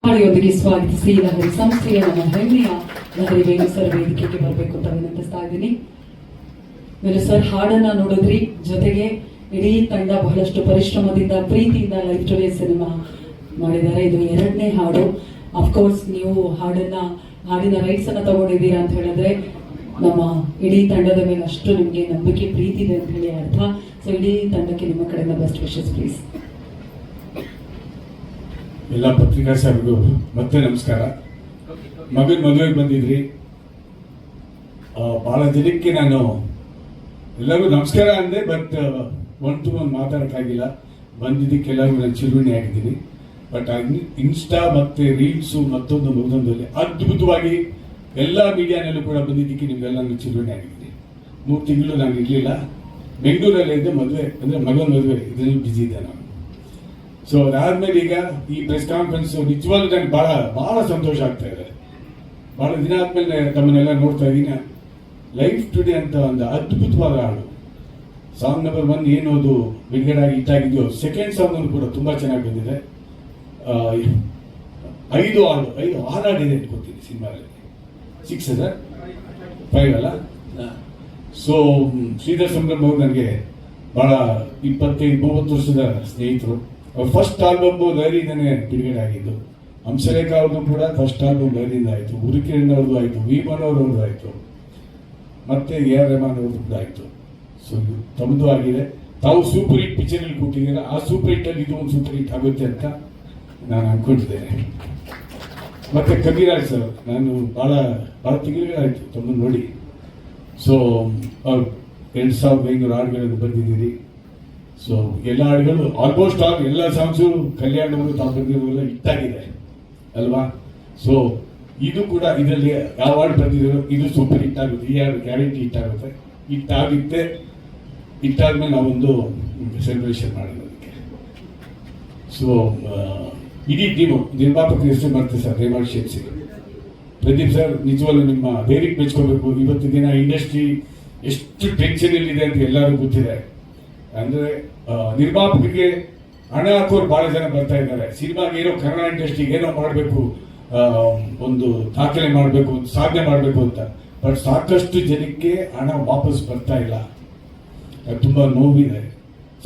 ಹಾಡಿಯೊಂದಿಗೆ ಸ್ವಾಗತಿಸಿ ಲಹರಿ ಸಂಸ್ಥೆಯ ನಮ್ಮ ಹೆಮ್ಮೆಯ ಲಹರಿ ವೇಣು ಸರ್ ವೇದಿಕೆಗೆ ಬರಬೇಕು ಅಂತ ವಿನಂತಿಸ್ತಾ ಇದ್ದೀನಿ. ವೇಣು ಸರ್ ಹಾಡನ್ನ ನೋಡಿದ್ರಿ, ಜೊತೆಗೆ ಇಡೀ ತಂಡ ಬಹಳಷ್ಟು ಪರಿಶ್ರಮದಿಂದ ಪ್ರೀತಿಯಿಂದ ಲೈಫ್ ಟುಡೇ ಸಿನಿಮಾ ಮಾಡಿದ್ದಾರೆ. ಇದು 2ನೇ ಹಾಡು. ಅಫ್ಕೋರ್ಸ್ ನೀವು ಹಾಡಿನ ರೈಟ್ಸ್ ಅನ್ನ ತಗೊಂಡಿದ್ದೀರಾ ಅಂತ ಹೇಳಿದ್ರೆ ನಮ್ಮ ಇಡೀ ತಂಡದ ಮೇಲೆ ಅಷ್ಟು ನಿಮಗೆ ನಂಬಿಕೆ ಪ್ರೀತಿ ಇದೆ ಅಂತ ಹೇಳಿ ಅರ್ಥ. ಸೊ ಇಡೀ ತಂಡಕ್ಕೆ ನಿಮ್ಮ ಕಡೆಯಿಂದ ಬೆಸ್ಟ್ ವಿಶಸ್ ಪ್ಲೀಸ್. ಎಲ್ಲ ಪತ್ರಿಕಾ ಸಾರಿಗೂ ಮತ್ತೆ ನಮಸ್ಕಾರ. ಮಗನ ಮದುವೆಗೆ ಬಂದಿದ್ರಿ, ಬಹಳ ಜನಕ್ಕೆ ನಾನು ಎಲ್ಲರಿಗೂ ನಮಸ್ಕಾರ ಅಂದೆ, ಬಟ್ ಒನ್ ಟು ಒನ್ ಮಾತಾಡೋಕ್ಕಾಗಿಲ್ಲ. ಬಂದಿದ್ದಕ್ಕೆ ಎಲ್ಲರಿಗೂ ನಾನು ಚಿರುಣಿ ಆಗಿದ್ದೀನಿ. ಬಟ್ ಇನ್ಸ್ಟಾ ಮತ್ತೆ ರೀಲ್ಸು ಮತ್ತೊಂದಲ್ಲಿ ಅದ್ಭುತವಾಗಿ ಎಲ್ಲ ಮೀಡಿಯಾನಲ್ಲೂ ಕೂಡ ಬಂದಿದ್ದಕ್ಕೆ ನಿಮ್ಗೆಲ್ಲ ನಾನು ಚಿರುಣಿ ಆಗಿದ್ದೀನಿ. 3 ತಿಂಗಳು ನಾನು ಇರಲಿಲ್ಲ, ಬೆಂಗಳೂರಲ್ಲೇ ಇದ್ದೆ. ಮದುವೆ ಅಂದರೆ ಮಗನ ಮದುವೆ ಇದರಲ್ಲಿ ಬ್ಯುಸಿ ಇದ್ದೆ ನಾನು. ಸೊ ಅದಾದ್ಮೇಲೆ ಈಗ ಈ ಪ್ರೆಸ್ ಕಾನ್ಫರೆನ್ಸ್ ನಿಜವಾಗ್ಲೂ ನನಗೆ ಬಹಳ ಸಂತೋಷ ಆಗ್ತಾ ಇದೆ. ಬಹಳ ದಿನ ಆದ್ಮೇಲೆ ತಮ್ಮನ್ನೆಲ್ಲ ನೋಡ್ತಾ ಇದ್ದೀನಿ. ಲೈಫ್ ಟುಡೇ ಅಂತ ಒಂದು ಅದ್ಭುತವಾದ ಹಾಡು, ಸಾಂಗ್ ನಂಬರ್ 1 ಏನೋದು ಬಿಡುಗಡೆ ಆಗಿ ಇಟ್ಟಾಗಿದೆಯೋ, ಸೆಕೆಂಡ್ ಸಾಂಗ್ ಕೂಡ ತುಂಬಾ ಚೆನ್ನಾಗಿ ಬಂದಿದೆ. 5 ಹಾಡಿದೆ ಅನ್ಕೋತೀನಿ ಸಿನಿಮಾದಲ್ಲಿ. 6 ಅದ 5 ಅಲ್ಲ. ಸೊ ಶ್ರೀಧರ್ ಸಂಭ್ರಮ್ ಅವರು ನನಗೆ ಬಹಳ 25-30 ವರ್ಷದ ಸ್ನೇಹಿತರು. ಫಸ್ಟ್ ಆಲ್ಬಮ್ ಲಹರಿಯಿಂದನೇ ಬಿಡುಗಡೆ ಆಗಿದ್ದು. ಹಂಸಲೇಖ ಅವ್ರದ್ದು ಕೂಡ ಫಸ್ಟ್ ಆಲ್ಬಮ್ ಲಹರಿಯಿಂದ ಆಯಿತು, ಉರಿಕಿರಣ್ ಅವ್ರದ್ದು ಆಯಿತು, ವಿಮನ್ ಅವ್ರದ್ದು ಆಯಿತು, ಮತ್ತೆ AR ರೆಹಮಾನ್ ಅವ್ರದ್ದು ಕೂಡ ಆಯಿತು. ಸೊ ಇದು ತಮ್ಮದು ಆಗಿದೆ. ತಾವು ಸೂಪರ್ ಹಿಟ್ ಪಿಕ್ಚರಲ್ಲಿ ಕೊಟ್ಟಿದ್ದೀರ. ಆ ಸೂಪರ್ ಹಿಟ್ ಅಲ್ಲಿ ಇದು ಒಂದು ಸೂಪರ್ ಹಿಟ್ ಆಗುತ್ತೆ ಅಂತ ನಾನು ಅನ್ಕೊಂಡಿದ್ದೇನೆ. ಮತ್ತೆ ಕವಿರಾಜ್ ಸರ್, ನಾನು ಬಹಳ ತಿಂಗಳಿಗಾಯಿತು ತಮ್ಮನ್ನು ನೋಡಿ. ಸೊ 2500 ಹಾಡುಗಳನ್ನು ಬರೆದಿದ್ದೀರಿ. ಸೊ ಎಲ್ಲ ಹಾಡುಗಳು ಆಲ್ಮೋಸ್ಟ್ ಎಲ್ಲ ಸಾಂಗ್ಸು ಕಲ್ಯಾಣ್ ಅವರು ತಾವು ಬರೆದಿರೋಲ್ಲ ಹಿಟ್ಟಾಗಿದೆ ಅಲ್ವಾ. ಸೊ ಇದು ಕೂಡ ಇದರಲ್ಲಿ ಯಾವ ಹಾಡು ಬರೆದಿರೋ ಇದು ಸೂಪರ್ ಹಿಟ್ ಆಗುತ್ತೆ. ಈ ಹಾಡು ಗ್ಯಾರಂಟಿ ಹಿಟ್ ಆಗುತ್ತೆ. ಹಿಟ್ಟಾದ್ಮೇಲೆ ನಾವೊಂದು ಸೆಲೆಬ್ರೇಷನ್ ಮಾಡೋದಕ್ಕೆ. ಸೊ ಇಡೀ ಟೀಮು ನಿರ್ಮಾಪಕರು ಹೆಸರು ಮಾಡ್ತೀವಿ ಸರ್, ರೇಮಾಡ್ ಶೇಟ್ಸಿ, ಪ್ರದೀಪ್ ಸರ್, ನಿಜವಾಗ್ಲೂ ನಿಮ್ಮ ಧೈರ್ಯಕ್ಕೆ ಮೆಚ್ಕೋಬೇಕು. ಇವತ್ತು ದಿನ ಇಂಡಸ್ಟ್ರಿ ಎಷ್ಟು ಟೆನ್ಷನ್ ಇದೆ ಅಂತ ಎಲ್ಲರೂ ಗೊತ್ತಿದೆ. ಅಂದ್ರೆ ನಿರ್ಮಾಪಕರಿಗೆ ಹಣ ಹಾಕೋರು ಬಹಳ ಜನ ಬರ್ತಾ ಇದ್ದಾರೆ. ಸಿನಿಮಾಗೆ ಏನೋ ಕನ್ನಡ ಇಂಡಸ್ಟ್ರಿಗೆ ಏನೋ ಮಾಡಬೇಕು, ಒಂದು ದಾಖಲೆ ಮಾಡಬೇಕು, ಒಂದು ಸಾಧನೆ ಮಾಡಬೇಕು ಅಂತ. ಬಟ್ ಸಾಕಷ್ಟು ಜನಕ್ಕೆ ಹಣ ವಾಪಸ್ ಬರ್ತಾ ಇಲ್ಲ. ತುಂಬಾ ನೋವಿದೆ.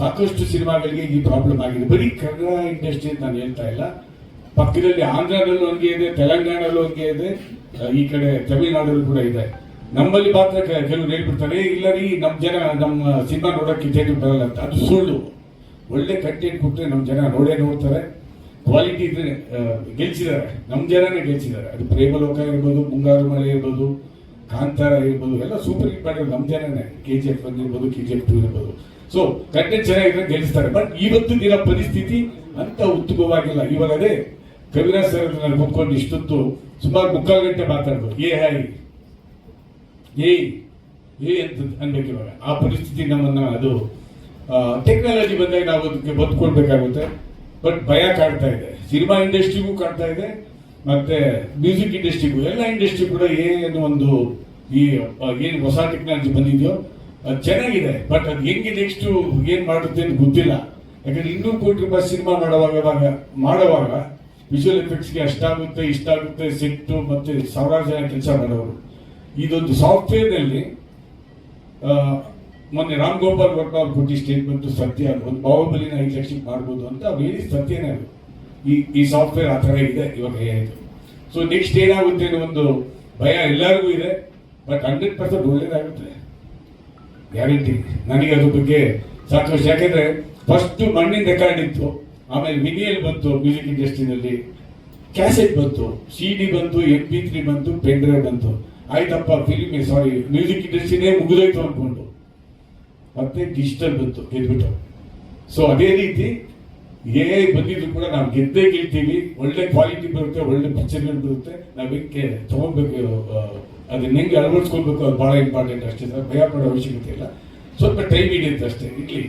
ಸಾಕಷ್ಟು ಸಿನಿಮಾಗಳಿಗೆ ಈ ಪ್ರಾಬ್ಲಮ್ ಆಗಿದೆ. ಬರೀ ಕನ್ನಡ ಇಂಡಸ್ಟ್ರಿ ಅಂತ ನಾನು ಹೇಳ್ತಾ ಇಲ್ಲ. ಪಕ್ಕದಲ್ಲಿ ಆಂಧ್ರದಲ್ಲೂ ಹಂಗೆ ಇದೆ, ತೆಲಂಗಾಣದಲ್ಲೂ ಹಂಗೆ ಇದೆ, ಈ ಕಡೆ ತಮಿಳುನಾಡಲ್ಲೂ ಕೂಡ ಇದೆ. ನಮ್ಮಲ್ಲಿ ಮಾತ್ರ ಕೆಲವರು ಹೇಳ್ಬಿಡ್ತಾರೆ, ಇಲ್ಲ ರೀ ನಮ್ಮ ಸಿನಿಮಾ ನೋಡೋಕೆ ಥಿಯೇಟರ್ ಬರಲ್ಲ ಅಂತ. ಅದು ಸುಳ್ಳು. ಒಳ್ಳೆ ಕಂಟೆಂಟ್ ಕೊಟ್ಟರೆ ನಮ್ಮ ಜನ ನೋಡ್ತಾರೆ. ಕ್ವಾಲಿಟಿ ಇದ್ರೆ ಗೆಲ್ಸಿದ್ದಾರೆ, ನಮ್ಮ ಜನನೇ ಗೆಲ್ಸಿದ್ದಾರೆ. ಅದು ಪ್ರೇಮಲೋಕ ಇರ್ಬೋದು, ಮುಂಗಾರು ಮಳೆ ಇರ್ಬೋದು, ಕಾಂತಾರ ಇರ್ಬೋದು, ಎಲ್ಲ ಸೂಪರ್ ಹಿಟ್ ಮಾಡಿರೋದು ನಮ್ಮ ಜನನೇ. KGF 1 ಇರ್ಬೋದು, KGF 2 ಇರ್ಬೋದು. ಸೊ ಕಂಟೆಂಟ್ ಚೆನ್ನಾಗಿದ್ರೆ ಗೆಲ್ಲಿಸ್ತಾರೆ. ಬಟ್ ಇವತ್ತು ದಿನ ಪರಿಸ್ಥಿತಿ ಅಂತ ಉತ್ತಮವಾಗಿಲ್ಲ. ಇವಾಗ ಅದೇ ಕವಿರಾಜ್ ಸರ್ ನಾನು ಕೂತ್ಕೊಂಡು ಇಷ್ಟೊತ್ತು ಸುಮಾರು 3/4 ಗಂಟೆ ಮಾತಾಡೋದು. ಏ ಅಂತ ಅನ್ಬೇಕು. ಇವಾಗ ಆ ಪರಿಸ್ಥಿತಿ ನಮ್ಮನ್ನ, ಅದು ಟೆಕ್ನಾಲಜಿ ಬಂದಾಗ ನಾವು ಅದಕ್ಕೆ ಬದುಕೊಳ್ಬೇಕಾಗುತ್ತೆ. ಬಟ್ ಭಯ ಕಾಡ್ತಾ ಇದೆ. ಸಿನಿಮಾ ಇಂಡಸ್ಟ್ರಿಗೂ ಕಾಡ್ತಾ ಇದೆ, ಮತ್ತೆ ಮ್ಯೂಸಿಕ್ ಇಂಡಸ್ಟ್ರಿಗೂ, ಎಲ್ಲ ಇಂಡಸ್ಟ್ರಿ ಕೂಡ ಏನು ಒಂದು ಈ ಏನು ಹೊಸ ಟೆಕ್ನಾಲಜಿ ಬಂದಿದೆಯೋ ಅದು ಚೆನ್ನಾಗಿದೆ. ಬಟ್ ಅದು ಹೆಂಗೆ ನೆಕ್ಸ್ಟ್ ಏನ್ ಮಾಡುತ್ತೆ ಅಂತ ಗೊತ್ತಿಲ್ಲ. ಯಾಕಂದ್ರೆ 200 ಕೋಟಿ ರೂಪಾಯಿ ಸಿನಿಮಾ ಮಾಡುವಾಗ ವಿಜುವಲ್ ಎಫೆಕ್ಟ್ಸ್ಗೆ ಅಷ್ಟಾಗುತ್ತೆ ಇಷ್ಟಾಗುತ್ತೆ, ಸೆಟ್ಟು ಮತ್ತೆ ಸಾವಿರಾರು ಜನ ಕೆಲಸ ಮಾಡೋರು. ಇದೊಂದು ಸಾಫ್ಟ್ವೇರ್ನಲ್ಲಿ ಮೊನ್ನೆ ರಾಮ್ ಗೋಪಾಲ್ ವರ್ಮ ಅವ್ರು ಕೊಟ್ಟಿ ಸ್ಟೇಟ್ಮೆಂಟ್ ಸತ್ಯ. ಒಂದು ಬಾಹುಬಲಿನ 5 ಲಕ್ಷಕ್ಕೆ ಮಾಡ್ಬೋದು ಅಂತ ಅವ್ರು ಹೇಳಿ ಸತ್ಯನೇ. ಅದು ಈ ಸಾಫ್ಟ್ವೇರ್ ಆ ಥರ ಇದೆ ಇವಾಗ ಹೇಳಿದ್ರು. ಸೊ ನೆಕ್ಸ್ಟ್ ಏನಾಗುತ್ತೆ ಅನ್ನೋ ಒಂದು ಭಯ ಎಲ್ಲರಿಗೂ ಇದೆ. ಬಟ್ 100% ಒಳ್ಳೇದಾಗುತ್ತೆ, ಗ್ಯಾರಂಟಿ. ನನಗೆ ಅದ್ರ ಬಗ್ಗೆ ಸಾಕಷ್ಟು. ಯಾಕೆಂದ್ರೆ ಫಸ್ಟ್ ಮಣ್ಣಿನ ರೆಕಾರ್ಡ್ ಇತ್ತು, ಆಮೇಲೆ ವಿನಿಯಲ್ ಬಂತು, ಮ್ಯೂಸಿಕ್ ಇಂಡಸ್ಟ್ರಿನಲ್ಲಿ ಕ್ಯಾಸೆಟ್ ಬಂತು, CD ಬಂತು, MP3 ಬಂತು, ಪೆನ್ ಡ್ರೈವ್ ಬಂತು. ಆಯ್ತಪ್ಪ, ಮ್ಯೂಸಿಕ್ ಇಂಡಸ್ಟ್ರಿನೇ ಮುಗಿದೋಯ್ತು ಅನ್ಕೊಂಡು ಮತ್ತೆ ಡಿಜಿಟಲ್ ಬಂತು, ಗೆದ್ಬಿಟ್ಟು. ಸೊ ಅದೇ ರೀತಿ AI ಬಂದಿದ್ರು ಕೂಡ ನಾವು ಗೆಲ್ತೀವಿ. ಒಳ್ಳೆ ಕ್ವಾಲಿಟಿ ಬರುತ್ತೆ, ಒಳ್ಳೆ ಪಿಕ್ಚರ್ಗಳು ಬರುತ್ತೆ. ನಾವು ಹೆಂಗೆ ತಗೊಳ್ಬೇಕು, ಅದನ್ನ ಹೆಂಗೆ ಅಳವಡಿಸ್ಕೊಳ್ಬೇಕು, ಅದು ಬಹಳ ಇಂಪಾರ್ಟೆಂಟ್ ಅಷ್ಟೇ ಸರ್. ಭಯ ಪಡೋ ಅವಶ್ಯಕತೆ ಇಲ್ಲ. ಸ್ವಲ್ಪ ಟೈಮ್ ಹಿಡಿಯುತ್ತೆ ಅಷ್ಟೇ, ಇರ್ಲಿ.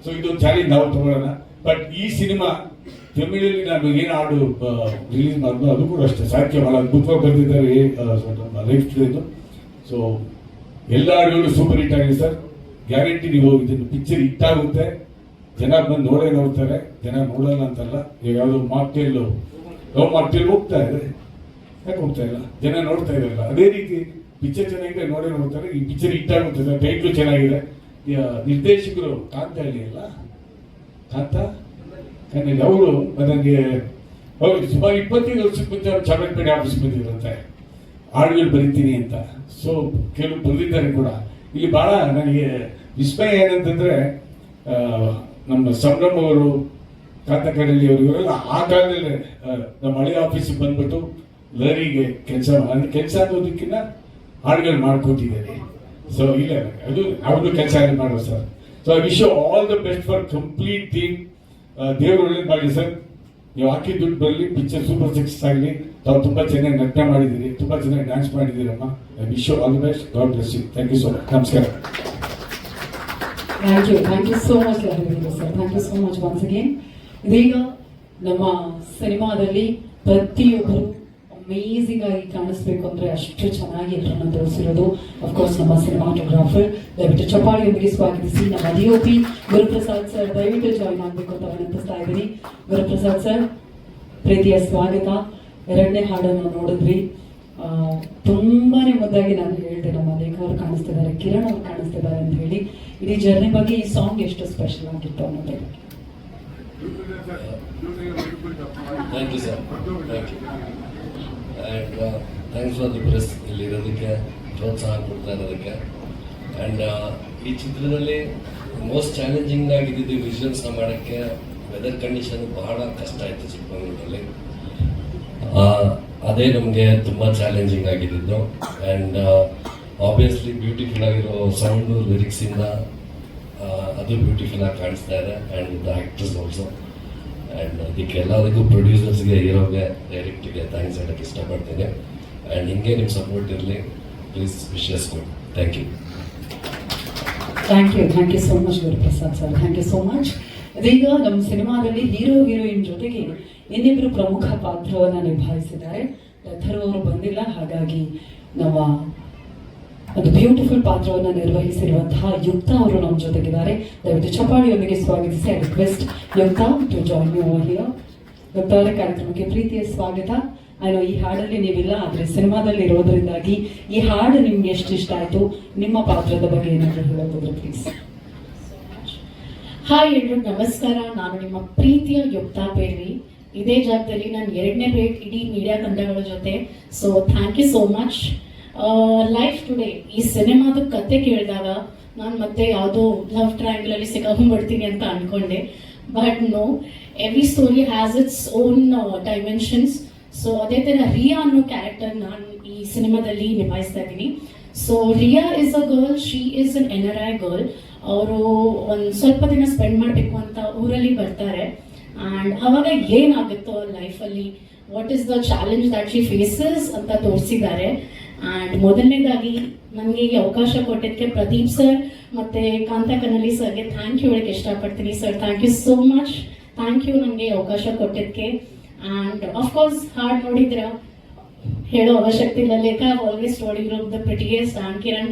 ಸೊ ಇದೊಂದು ಚಾಲೆಂಜ್ ನಾವು ತಗೊಳ್ಳೋಣ. ಬಟ್ ಈ ಸಿನಿಮಾ ತಮಿಳಲ್ಲಿ ನಾನು ಏನು ಹಾಡು ರಿಲೀಸ್ ಮಾಡೋದು ಅದು ಕೂಡ ಅಷ್ಟೇ ಸಾಧ್ಯ. ಬಹಳ ಅದ್ಭುತವಾಗಿ ಬರ್ತಿದ್ದಾರೆ ಲೈಫ್ ಟುಡೇದು. ಸೊ ಎಲ್ಲ ಹಾಡುಗಳು ಸೂಪರ್ ಹಿಟ್ ಆಗಿದೆ ಸರ್. ಗ್ಯಾರಂಟಿ ನೀವು ಇದನ್ನು ಪಿಕ್ಚರ್ ಹಿಟ್ ಆಗುತ್ತೆ. ಜನ ಬಂದು ನೋಡ್ತಾರೆ. ಜನ ನೋಡಲ್ಲ ಅಂತಲ್ಲ. ಈಗ ಯಾವುದು ಮಾಕ್ಟೇಲ್ ಲವ್ ಮಾಡ್ತೀವಿ ಹೋಗ್ತಾ ಇದೆ, ಯಾಕೆ ಹೋಗ್ತಾ ಇಲ್ಲ? ಜನ ನೋಡ್ತಾ ಇರಲ್ಲ. ಅದೇ ರೀತಿ ಪಿಕ್ಚರ್ ಚೆನ್ನಾಗಿದೆ ನೋಡೇ ನೋಡ್ತಾರೆ. ಈ ಪಿಕ್ಚರ್ ಹಿಟ್ ಆಗುತ್ತೆ ಸರ್, ಟೈಟ್ಲು ಚೆನ್ನಾಗಿದೆ. ನಿರ್ದೇಶಕರು ಕಾಂತ ಹೇಳಿ ಅಲ್ಲ, ಕಾಂತ ಕನ್ನಡ ಅವರು ನನಗೆ ಅವ್ರು ಸುಮಾರು 25 ವರ್ಷದ ಮುಂಚೆ ಅವ್ರು ಚಾಮರಾಜಪೇಟೆ ಆಫೀಸ್ ಬಂದಿರಂತೆ ಹಾಡುಗಳು ಬರೀತೀನಿ ಅಂತ. ಸೊ ಕೆಲವು ಬರೆದಿದ್ದಾರೆ ಕೂಡ. ಇಲ್ಲಿ ಬಹಳ ನನಗೆ ವಿಸ್ಮಯ ಏನಂತಂದ್ರೆ ನಮ್ಮ ಸಂಭ್ರಮ್ ಅವರು, ಕಾಂತಕಡಲಿ ಅವರು, ಇವರೆಲ್ಲ ಆ ಕಾಲದಲ್ಲಿ ನಮ್ಮ ಹಳೆ ಆಫೀಸಿಗೆ ಬಂದ್ಬಿಟ್ಟು ಲಹರಿಗೆ ಕೆಲಸ ಅನ್ನೋದಕ್ಕಿಂತ ಹಾಡುಗಳು ಮಾಡ್ಕೊತಿದ್ದಾರೆ. ಸೊ ಇಲ್ಲ ಅದು ಅವ್ರದ್ದು ಕೆಲಸ ಮಾಡೋ sir. So I wish you all the best for complete team. ದೇವರು ಒಳ್ಳೇದು ಮಾಡಿ ಸರ್. ನೀವು ಹಾಕಿ ದುಡ್ಡು ಬರಲಿ, ಪಿಕ್ಚರ್ ಸೂಪರ್ ಸಕ್ಸಸ್ ಆಗಲಿ. ತಾವು ತುಂಬಾ ಚೆನ್ನಾಗಿ ನಟನೆ ಮಾಡಿದ್ದೀರಿ, ತುಂಬಾ ಚೆನ್ನಾಗಿ ಡ್ಯಾನ್ಸ್ ಮಾಡಿದ್ದೀರಮ್ಮ. I wish you all the best. God bless you. Thank you so much. ನಮಸ್ಕಾರ. Thank you so much Lahari sir. Thank you so much once again. ಇದೀಗ ನಮ್ಮ ಸಿನಿಮಾದಲ್ಲಿ ಪ್ರತಿಯೊಬ್ಬರು ಅಮೇಝಿಂಗ್ ಆಗಿ ಕಾಣಿಸ್ಬೇಕು ಅಂದ್ರೆ ಅಷ್ಟು ಚೆನ್ನಾಗಿ ಎಲ್ಲರನ್ನ ತೋರಿಸಿರೋದು ಅಫ್ಕೋರ್ಸ್ ನಮ್ಮ ಸಿನಿಮಾಟೋಗ್ರಾಫರ್. ದಯವಿಟ್ಟು ಚಪ್ಪಾಳಿಯೊಂದಿಗೆ ಸ್ವಾಗತಿಸಿ ನಮ್ಮ DOP ಗುರುಪ್ರಸಾದ್ ಸರ್ ದಯವಿಟ್ಟು ಜಾಯ್ನ್ ಆಗಬೇಕು ಅಂತ ವಿನಂತಿಸ್ತಾ ಇದ್ದೀನಿ. ಗುರುಪ್ರಸಾದ್ ಸರ್, ಪ್ರೀತಿಯ ಸ್ವಾಗತ. ಎರಡನೇ ಹಾಡನ್ನು ನೋಡಿದ್ರಿ, ತುಂಬಾನೇ ಮುದ್ದಾಗಿ ನಾನು ಹೇಳಿದೆ. ನಮ್ಮ ಲೇಖ ಅವರು ಕಾಣಿಸ್ತಿದ್ದಾರೆ, ಕಿರಣ್ ಅವರು ಕಾಣಿಸ್ತಿದ್ದಾರೆ ಅಂತ ಹೇಳಿ. ಇಡೀ ಜರ್ನಿ ಬಗ್ಗೆ ಈ ಸಾಂಗ್ ಎಷ್ಟು ಸ್ಪೆಷಲ್ ಆಗಿತ್ತು ಅನ್ನೋದೇ. Thank you sir, thank you. And thanks for the press, ಇಲ್ಲಿರೋದಕ್ಕೆ, ಪ್ರೋತ್ಸಾಹ ಕೊಡ್ತಾ ಇರೋದಕ್ಕೆ. ಆ್ಯಂಡ್ ಈ ಚಿತ್ರದಲ್ಲಿ ಮೋಸ್ಟ್ ಚಾಲೆಂಜಿಂಗ್ ಆಗಿದ್ದು ವಿಷನ್ಸ್ನ ಮಾಡೋಕ್ಕೆ ವೆದರ್ ಕಂಡೀಷನ್ ಬಹಳ ಕಷ್ಟ ಆಯಿತು ಚಿಕ್ಕಮಗಳೂರಲ್ಲಿ. ಅದೇ ನಮಗೆ ತುಂಬ ಚಾಲೆಂಜಿಂಗ್ ಆಗಿದ್ದು. ಆ್ಯಂಡ್ ಆಬ್ವಿಯಸ್ಲಿ ಬ್ಯೂಟಿಫುಲ್ ಆಗಿರೋ ಸೌಂಡು ಲಿರಿಕ್ಸಿಂದ ಅದು ಬ್ಯೂಟಿಫುಲ್ ಆಗಿ ಕಾಣಿಸ್ತಾ ಇದೆ. And the actors also. And ಅದಕ್ಕೆ ಎಲ್ಲದಕ್ಕೂ ಪ್ರೊಡ್ಯೂಸರ್ಸ್ಗೆ, ಹೀರೋಗೆ, ಡೈರೆಕ್ಟ್ಗೆ ಥ್ಯಾಂಕ್ಸ್ ಹೇಳೋಕ್ಕೆ ಇಷ್ಟಪಡ್ತೀನಿ. ಆ್ಯಂಡ್ ಹಿಂಗೆ ನಿಮ್ಮ ಸಪೋರ್ಟ್ ಇರಲಿ please. Wishes good. Thank you. Thank you so much Guruprasad sir. Thank you so much. ಇದೀಗ ನಮ್ಮ ಸಿನಿಮಾದಲ್ಲಿ ಹೀರೋ ಹೀರೋಯಿನ್ ಜೊತೆಗೆ ಇನ್ನಿಬ್ಬರು ಪ್ರಮುಖ ಪಾತ್ರವನ್ನು ನಿಭಾಯಿಸಿದ್ದಾರೆ. ಲಥರ್ ಅವರು ಬಂದಿಲ್ಲ, ಹಾಗಾಗಿ ನಮ್ಮ ಒಂದು ಬ್ಯೂಟಿಫುಲ್ ಪಾತ್ರವನ್ನು ನಿರ್ವಹಿಸಿರುವಂತಹ ಯುಕ್ತ ಅವರು ನಮ್ಮ ಜೊತೆಗಿದ್ದಾರೆ. ದಯವಿಟ್ಟು ಚಪ್ಪಾಳಿಯೊಂದಿಗೆ ಸ್ವಾಗತಿಸಿ. I request Yukta to join you over here. Yukta ಅವರ ಕಾರ್ಯಕ್ರಮಕ್ಕೆ ಪ್ರೀತಿಯ ಸ್ವಾಗತ. ನಾನು ಈ ಹಾಡಲ್ಲಿ ನೀವಿಲ್ಲ, ಆದರೆ ಸಿನಿಮಾದಲ್ಲಿ ಇರೋದ್ರಿಂದಾಗಿ ಈ ಹಾಡು ನಿಮ್ಗೆ ಎಷ್ಟು ಇಷ್ಟ ಆಯ್ತು, ನಿಮ್ಮ ಪಾತ್ರದ ಬಗ್ಗೆ ಏನಾದರೂ ಹೇಳೋದಾದ್ರೆ ಪ್ಲೀಸ್. ಹಾಯ್ ಎಲ್ರು, ನಮಸ್ಕಾರ. ನಾನು ನಿಮ್ಮ ಪ್ರೀತಿಯ ಯುಕ್ತಾ ಪೇರ್ವಿ. ಇದೇ ಜಾಗದಲ್ಲಿ ನಾನು 2ನೇ ಬ್ರೇಕ್ ಇಡೀ ಮೀಡಿಯಾ ತಂಡಗಳ ಜೊತೆ. So thank you so much. Life today ಈ ಸಿನಿಮಾದ ಕತೆ ಕೇಳಿದಾಗ ನಾನು ಮತ್ತೆ ಯಾವುದೋ ಲವ್ ಟ್ರಯಾಂಗಲ್ ಅಲ್ಲಿ ಸಿಕ್ಕಾಕೊಂಡ್ಬಿಡ್ತೀನಿ ಅಂತ ಅನ್ಕೊಂಡೆ. But no, every story has its own dimensions. So ಅದೇ ಥರ ರಿಯಾ ಅನ್ನೋ ಕ್ಯಾರೆಕ್ಟರ್ ನಾನು ಈ ಸಿನಿಮಾದಲ್ಲಿ ನಿಭಾಯಿಸ್ತಾ ಇದ್ದೀನಿ. So Riya is a girl, she is an NRI girl. ಅವರು ಒಂದು ಸ್ವಲ್ಪ ದಿನ ಸ್ಪೆಂಡ್ ಮಾಡಬೇಕು ಅಂತ ಊರಲ್ಲಿ ಬರ್ತಾರೆ. ಆ್ಯಂಡ್ ಅವಾಗ ಏನಾಗುತ್ತೋ ಲೈಫಲ್ಲಿ, what is the challenge that she faces ಅಂತ ತೋರಿಸಿದ್ದಾರೆ. ಆ್ಯಂಡ್ ಮೊದಲನೇದಾಗಿ ನನಗೆ ಈ ಅವಕಾಶ ಕೊಟ್ಟಿದ್ದಕ್ಕೆ ಪ್ರದೀಪ್ ಸರ್ ಮತ್ತು ಕಾಂತ ಕನ್ನಲಿ ಸರ್ಗೆ ಥ್ಯಾಂಕ್ ಯು ಹೇಳಕ್ಕೆ ಇಷ್ಟಪಡ್ತೀನಿ. Sir, thank you so much. Thank you ನನಗೆ ಅವಕಾಶ ಕೊಟ್ಟಿದ್ದಕ್ಕೆ. ಆ್ಯಂಡ್ ಅಫ್ಕೋರ್ಸ್ ಹಾಡು ನೋಡಿದ್ರ ಹೇಳೋ ಅವಶ್ಯಕತೆ ಇಲ್ಲ. Lekha always told you look the prettiest. And Kiran,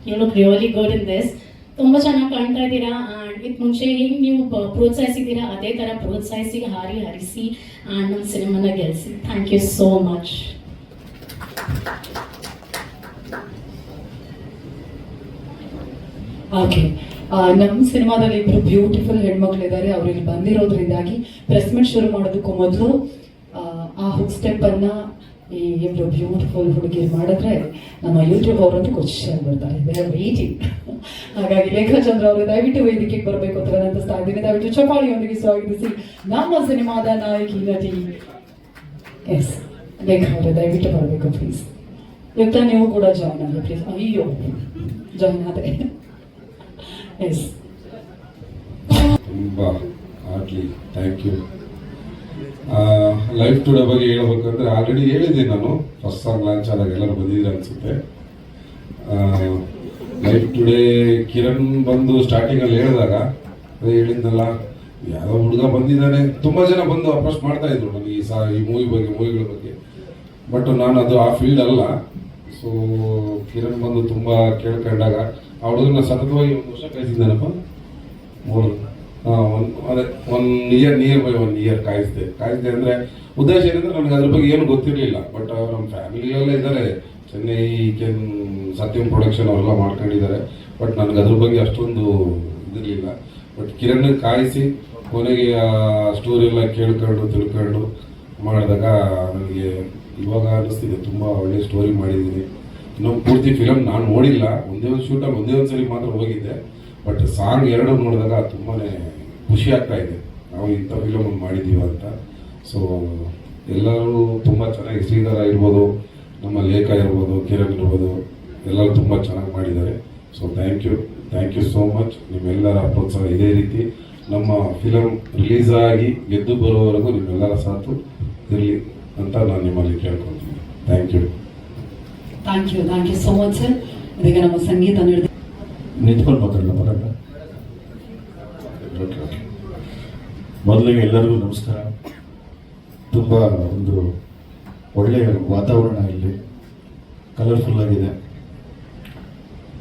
you look really good in this. ತುಂಬ ಚೆನ್ನಾಗಿ ಕಾಣ್ತಾ ಇದ್ದೀರಾ. ಆ್ಯಂಡ್ ಇದಕ್ಕೆ ಮುಂಚೆ ಹೆಂಗೆ ನೀವು ಪ್ರೋತ್ಸಾಹಿಸಿದ್ದೀರಾ ಅದೇ ಥರ ಪ್ರೋತ್ಸಾಹಿಸಿ, ಹರಿಸಿ ಆ್ಯಂಡ್ ನಮ್ಮ ಸಿನಿಮಾನ ಗೆಲ್ಲಿಸಿ. Thank you so much. Okay, ನಮ್ಮ ಸಿನಿಮಾದಲ್ಲಿ ಇಬ್ಬರು ಬ್ಯೂಟಿಫುಲ್ ಹೆಣ್ಮಕ್ಳಿದ್ದಾರೆ. ಅವ್ರು ಇಲ್ಲಿ ಬಂದಿರೋದ್ರಿಂದಾಗಿ ಪ್ರೆಸ್ ಮೀಟ್ ಶುರು ಮಾಡೋದಕ್ಕೂ ಮೊದಲು ಆ ಹುಕ್ ಸ್ಟೆಪ್ ಅನ್ನ ಈ ಇಬ್ಬರು ಬ್ಯೂಟಿಫುಲ್ ಹುಡುಗಿರು ಮಾಡಿದ್ರೆ ನಮ್ಮ ಯೂಟ್ಯೂಬ್ ಅವರಂತೂ ಖುಷಿ ಆಗ್ಬಿಡ್ತಾರೆ. They are waiting. ಹಾಗಾಗಿ ಲೇಖಾಚಂದ್ರ ಅವರು ದಯವಿಟ್ಟು ವೇದಿಕೆಗೆ ಬರಬೇಕು ಅಂತ ವಿನಂತಿಸ್ತಾ ಇದ್ದೀನಿ. ದಯವಿಟ್ಟು ಚಪ್ಪಾಳಿಯೊಂದಿಗೆ ಸ್ವಾಗತಿಸಿ ನಮ್ಮ ಸಿನಿಮಾದ ನಾಯಕಿ ನಟಿ ಎಸ್ ಲೇಖ ಅವರು ದಯವಿಟ್ಟು ಬರಬೇಕು ಪ್ಲೀಸ್. ಯುಕ್ತ, ನೀವು ಕೂಡ ಜಾಯ್ನ್ ಆಗಿ ಪ್ಲೀಸ್. ಅಯ್ಯೋ, ಜಾಯ್ನ್ ಆದ್ರೆ ಎಸ್. ತುಂಬ ಆಗಲಿ, ಥ್ಯಾಂಕ್ ಯು. ಲೈಫ್ ಟುಡೇ ಬಗ್ಗೆ ಹೇಳ್ಬೇಕಂದ್ರೆ ಆಲ್ರೆಡಿ ಹೇಳಿದ್ದೆ ನಾನು. ಫಸ್ಟ್ ಸಾಂಗ್ ಲಾಂಚ್ ಆದಾಗ ಎಲ್ಲರೂ ಬಂದಿದ್ದೀರ ಅನಿಸುತ್ತೆ. ಲೈಫ್ ಟುಡೇ ಕಿರಣ್ ಬಂದು ಸ್ಟಾರ್ಟಿಂಗಲ್ಲಿ ಹೇಳಿದಾಗ ಅದೇ ಹೇಳಿದ್ನಲ್ಲ, ಯಾವುದೋ ಹುಡುಗ ಬಂದಿದ್ದಾನೆ. ತುಂಬ ಜನ ಬಂದು ಅಪ್ರೋಚ್ ಮಾಡ್ತಾ ಇದ್ರು ನನಗೆ ಈ ಮೂವಿಗಳ ಬಗ್ಗೆ. ಬಟ್ ನಾನು ಅದು ಆ ಫೀಲ್ಡ್ ಅಲ್ಲ. ಸೊ ಕಿರಣ್ ಬಂದು ತುಂಬ ಕೇಳ್ಕೊಂಡಾಗ ಆ ಹುಡುಗನ ಸತತವಾಗಿ 1 ವರ್ಷ ಕಾಯಿಸಿದ್ದಾನಪ್ಪ. ಅದೇ 1 ಇಯರ್, ನಿಯರ್ ಬೈ 1 ಇಯರ್ ಕಾಯಿಸಿದೆ ಅಂದರೆ ಉದ್ದೇಶ ಏನಂದ್ರೆ ನನಗೆ ಅದ್ರ ಬಗ್ಗೆ ಏನು ಗೊತ್ತಿರಲಿಲ್ಲ. ಬಟ್ ನಮ್ಮ ಫ್ಯಾಮಿಲಿಯೆಲ್ಲ ಇದ್ದಾರೆ, ಚೆನ್ನೈ ಸತ್ಯಂ ಪ್ರೊಡಕ್ಷನ್ ಅವರೆಲ್ಲ ಮಾಡ್ಕೊಂಡಿದ್ದಾರೆ. ಬಟ್ ನನಗೆ ಅದ್ರ ಬಗ್ಗೆ ಅಷ್ಟೊಂದು ಇದಿರಲಿಲ್ಲ. ಬಟ್ ಕಿರಣ್ ಕಾಯಿಸಿ ಕೊನೆಗೆ ಆ ಸ್ಟೋರಿ ಎಲ್ಲ ಕೇಳ್ಕೊಂಡು ತಿಳ್ಕೊಂಡು ಮಾಡಿದಾಗ ನನಗೆ ಇವಾಗ ಅನ್ನಿಸ್ತಿದೆ ತುಂಬ ಒಳ್ಳೆ ಸ್ಟೋರಿ ಮಾಡಿದ್ದೀನಿ. ಇನ್ನೊಂದು ಪೂರ್ತಿ ಫಿಲಮ್ ನಾನು ನೋಡಿಲ್ಲ, ಒಂದೇ ಒಂದು ಶೂಟಲ್ಲಿ ಒಂದೇ ಒಂದು ಸರಿ ಮಾತ್ರ ಹೋಗಿದ್ದೆ. ಬಟ್ ಸಾಂಗ್ ಎರಡು ನೋಡಿದಾಗ ತುಂಬಾ ಖುಷಿ ಆಗ್ತಾ ಇದೆ, ನಾವು ಇಂಥ ಫಿಲಮ್ ಮಾಡಿದ್ದೀವಿ ಅಂತ. ಸೊ ಎಲ್ಲರೂ ತುಂಬ ಚೆನ್ನಾಗಿ, ಶ್ರೀಧರ ಇರ್ಬೋದು, ನಮ್ಮ ಲೇಖ ಇರ್ಬೋದು, ಕಿರಣ್ ಇರ್ಬೋದು, ಎಲ್ಲರೂ ತುಂಬ ಚೆನ್ನಾಗಿ ಮಾಡಿದ್ದಾರೆ. So thank you so much. ನಿಮ್ಮೆಲ್ಲರ ಪ್ರೋತ್ಸಾಹ ಇದೇ ರೀತಿ ನಮ್ಮ ಫಿಲಮ್ ರಿಲೀಸ್ ಆಗಿ ಗೆದ್ದು ಬರೋವರೆಗೂ ನಿಮ್ಮೆಲ್ಲರ ಸಾಥು ಇರಲಿ ಅಂತ ನಾನು ನಿಮ್ಮಲ್ಲಿ ಕೇಳ್ಕೊಳ್ತೀನಿ. Thank you so much sir. ಇದೀಗ ನಮ್ಮ ಸಂಗೀತ ನಿಂತ್ಕೊಂಡು ಮಾತಾಡಲ್ಲ ಬರೋಣ. Okay okay. ಮೊದಲಿಗೆ ಎಲ್ಲರಿಗೂ ನಮಸ್ಕಾರ. ತುಂಬ ಒಂದು ಒಳ್ಳೆಯ ವಾತಾವರಣ ಇಲ್ಲಿ, ಕಲರ್ಫುಲ್ ಆಗಿದೆ.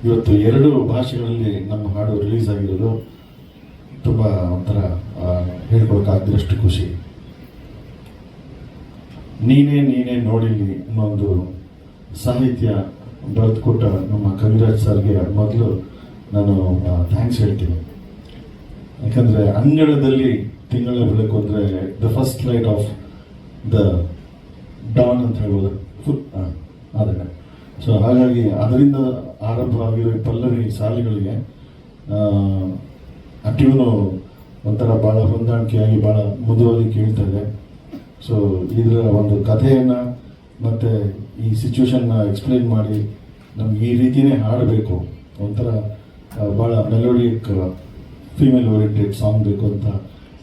ಇವತ್ತು 2 ಭಾಷೆಗಳಲ್ಲಿ ನಮ್ಮ ಹಾಡು ರಿಲೀಸ್ ಆಗಿರೋದು ತುಂಬ ಒಂಥರ ಹೇಳ್ಕೊಳಕ್ಕಾಗದಷ್ಟು ಖುಷಿ. ನೀನೇ ನೋಡಿಲಿ ಅನ್ನೋ ಒಂದು ಸಾಹಿತ್ಯ ಬರೆದುಕೊಟ್ಟ ನಮ್ಮ ಕವಿರಾಜ್ ಸರ್ಗೆ ಮೊದಲು ನಾನು ಥ್ಯಾಂಕ್ಸ್ ಹೇಳ್ತೀನಿ. ಯಾಕಂದರೆ ಅಂಗಳದಲ್ಲಿ ತಿಂಗಳ ಬೆಳಕು ಅಂದರೆ the first light off the Don ಅಂತ ಹೇಳ್ಬೋದು, ಅದನ್ನು. ಸೊ ಹಾಗಾಗಿ ಅದರಿಂದ ಆರಂಭ ಆಗಿರೋ ಪಲ್ಲವಿ ಸಾಲಿಗಳಿಗೆ ಆ ಟ್ಯೂನು ಒಂಥರ ಭಾಳ ಹೊಂದಾಣಿಕೆಯಾಗಿ ಭಾಳ ಮೃದುವಾಗಿ ಕೇಳ್ತಾ ಇದೆ. ಸೊ ಇದರ ಒಂದು ಕಥೆಯನ್ನು ಮತ್ತು ಈ ಸಿಚುವೇಶನ್ನ ಎಕ್ಸ್ಪ್ಲೈನ್ ಮಾಡಿ ನಮ್ಗೆ ಈ ರೀತಿಯೇ ಹಾಡಬೇಕು, ಒಂಥರ ಭಾಳ ಮೆಲೋಡಿಕ್ ಫೀಮೇಲ್ ಓರಿಯೆಂಟೆಡ್ ಸಾಂಗ್ ಬೇಕು ಅಂತ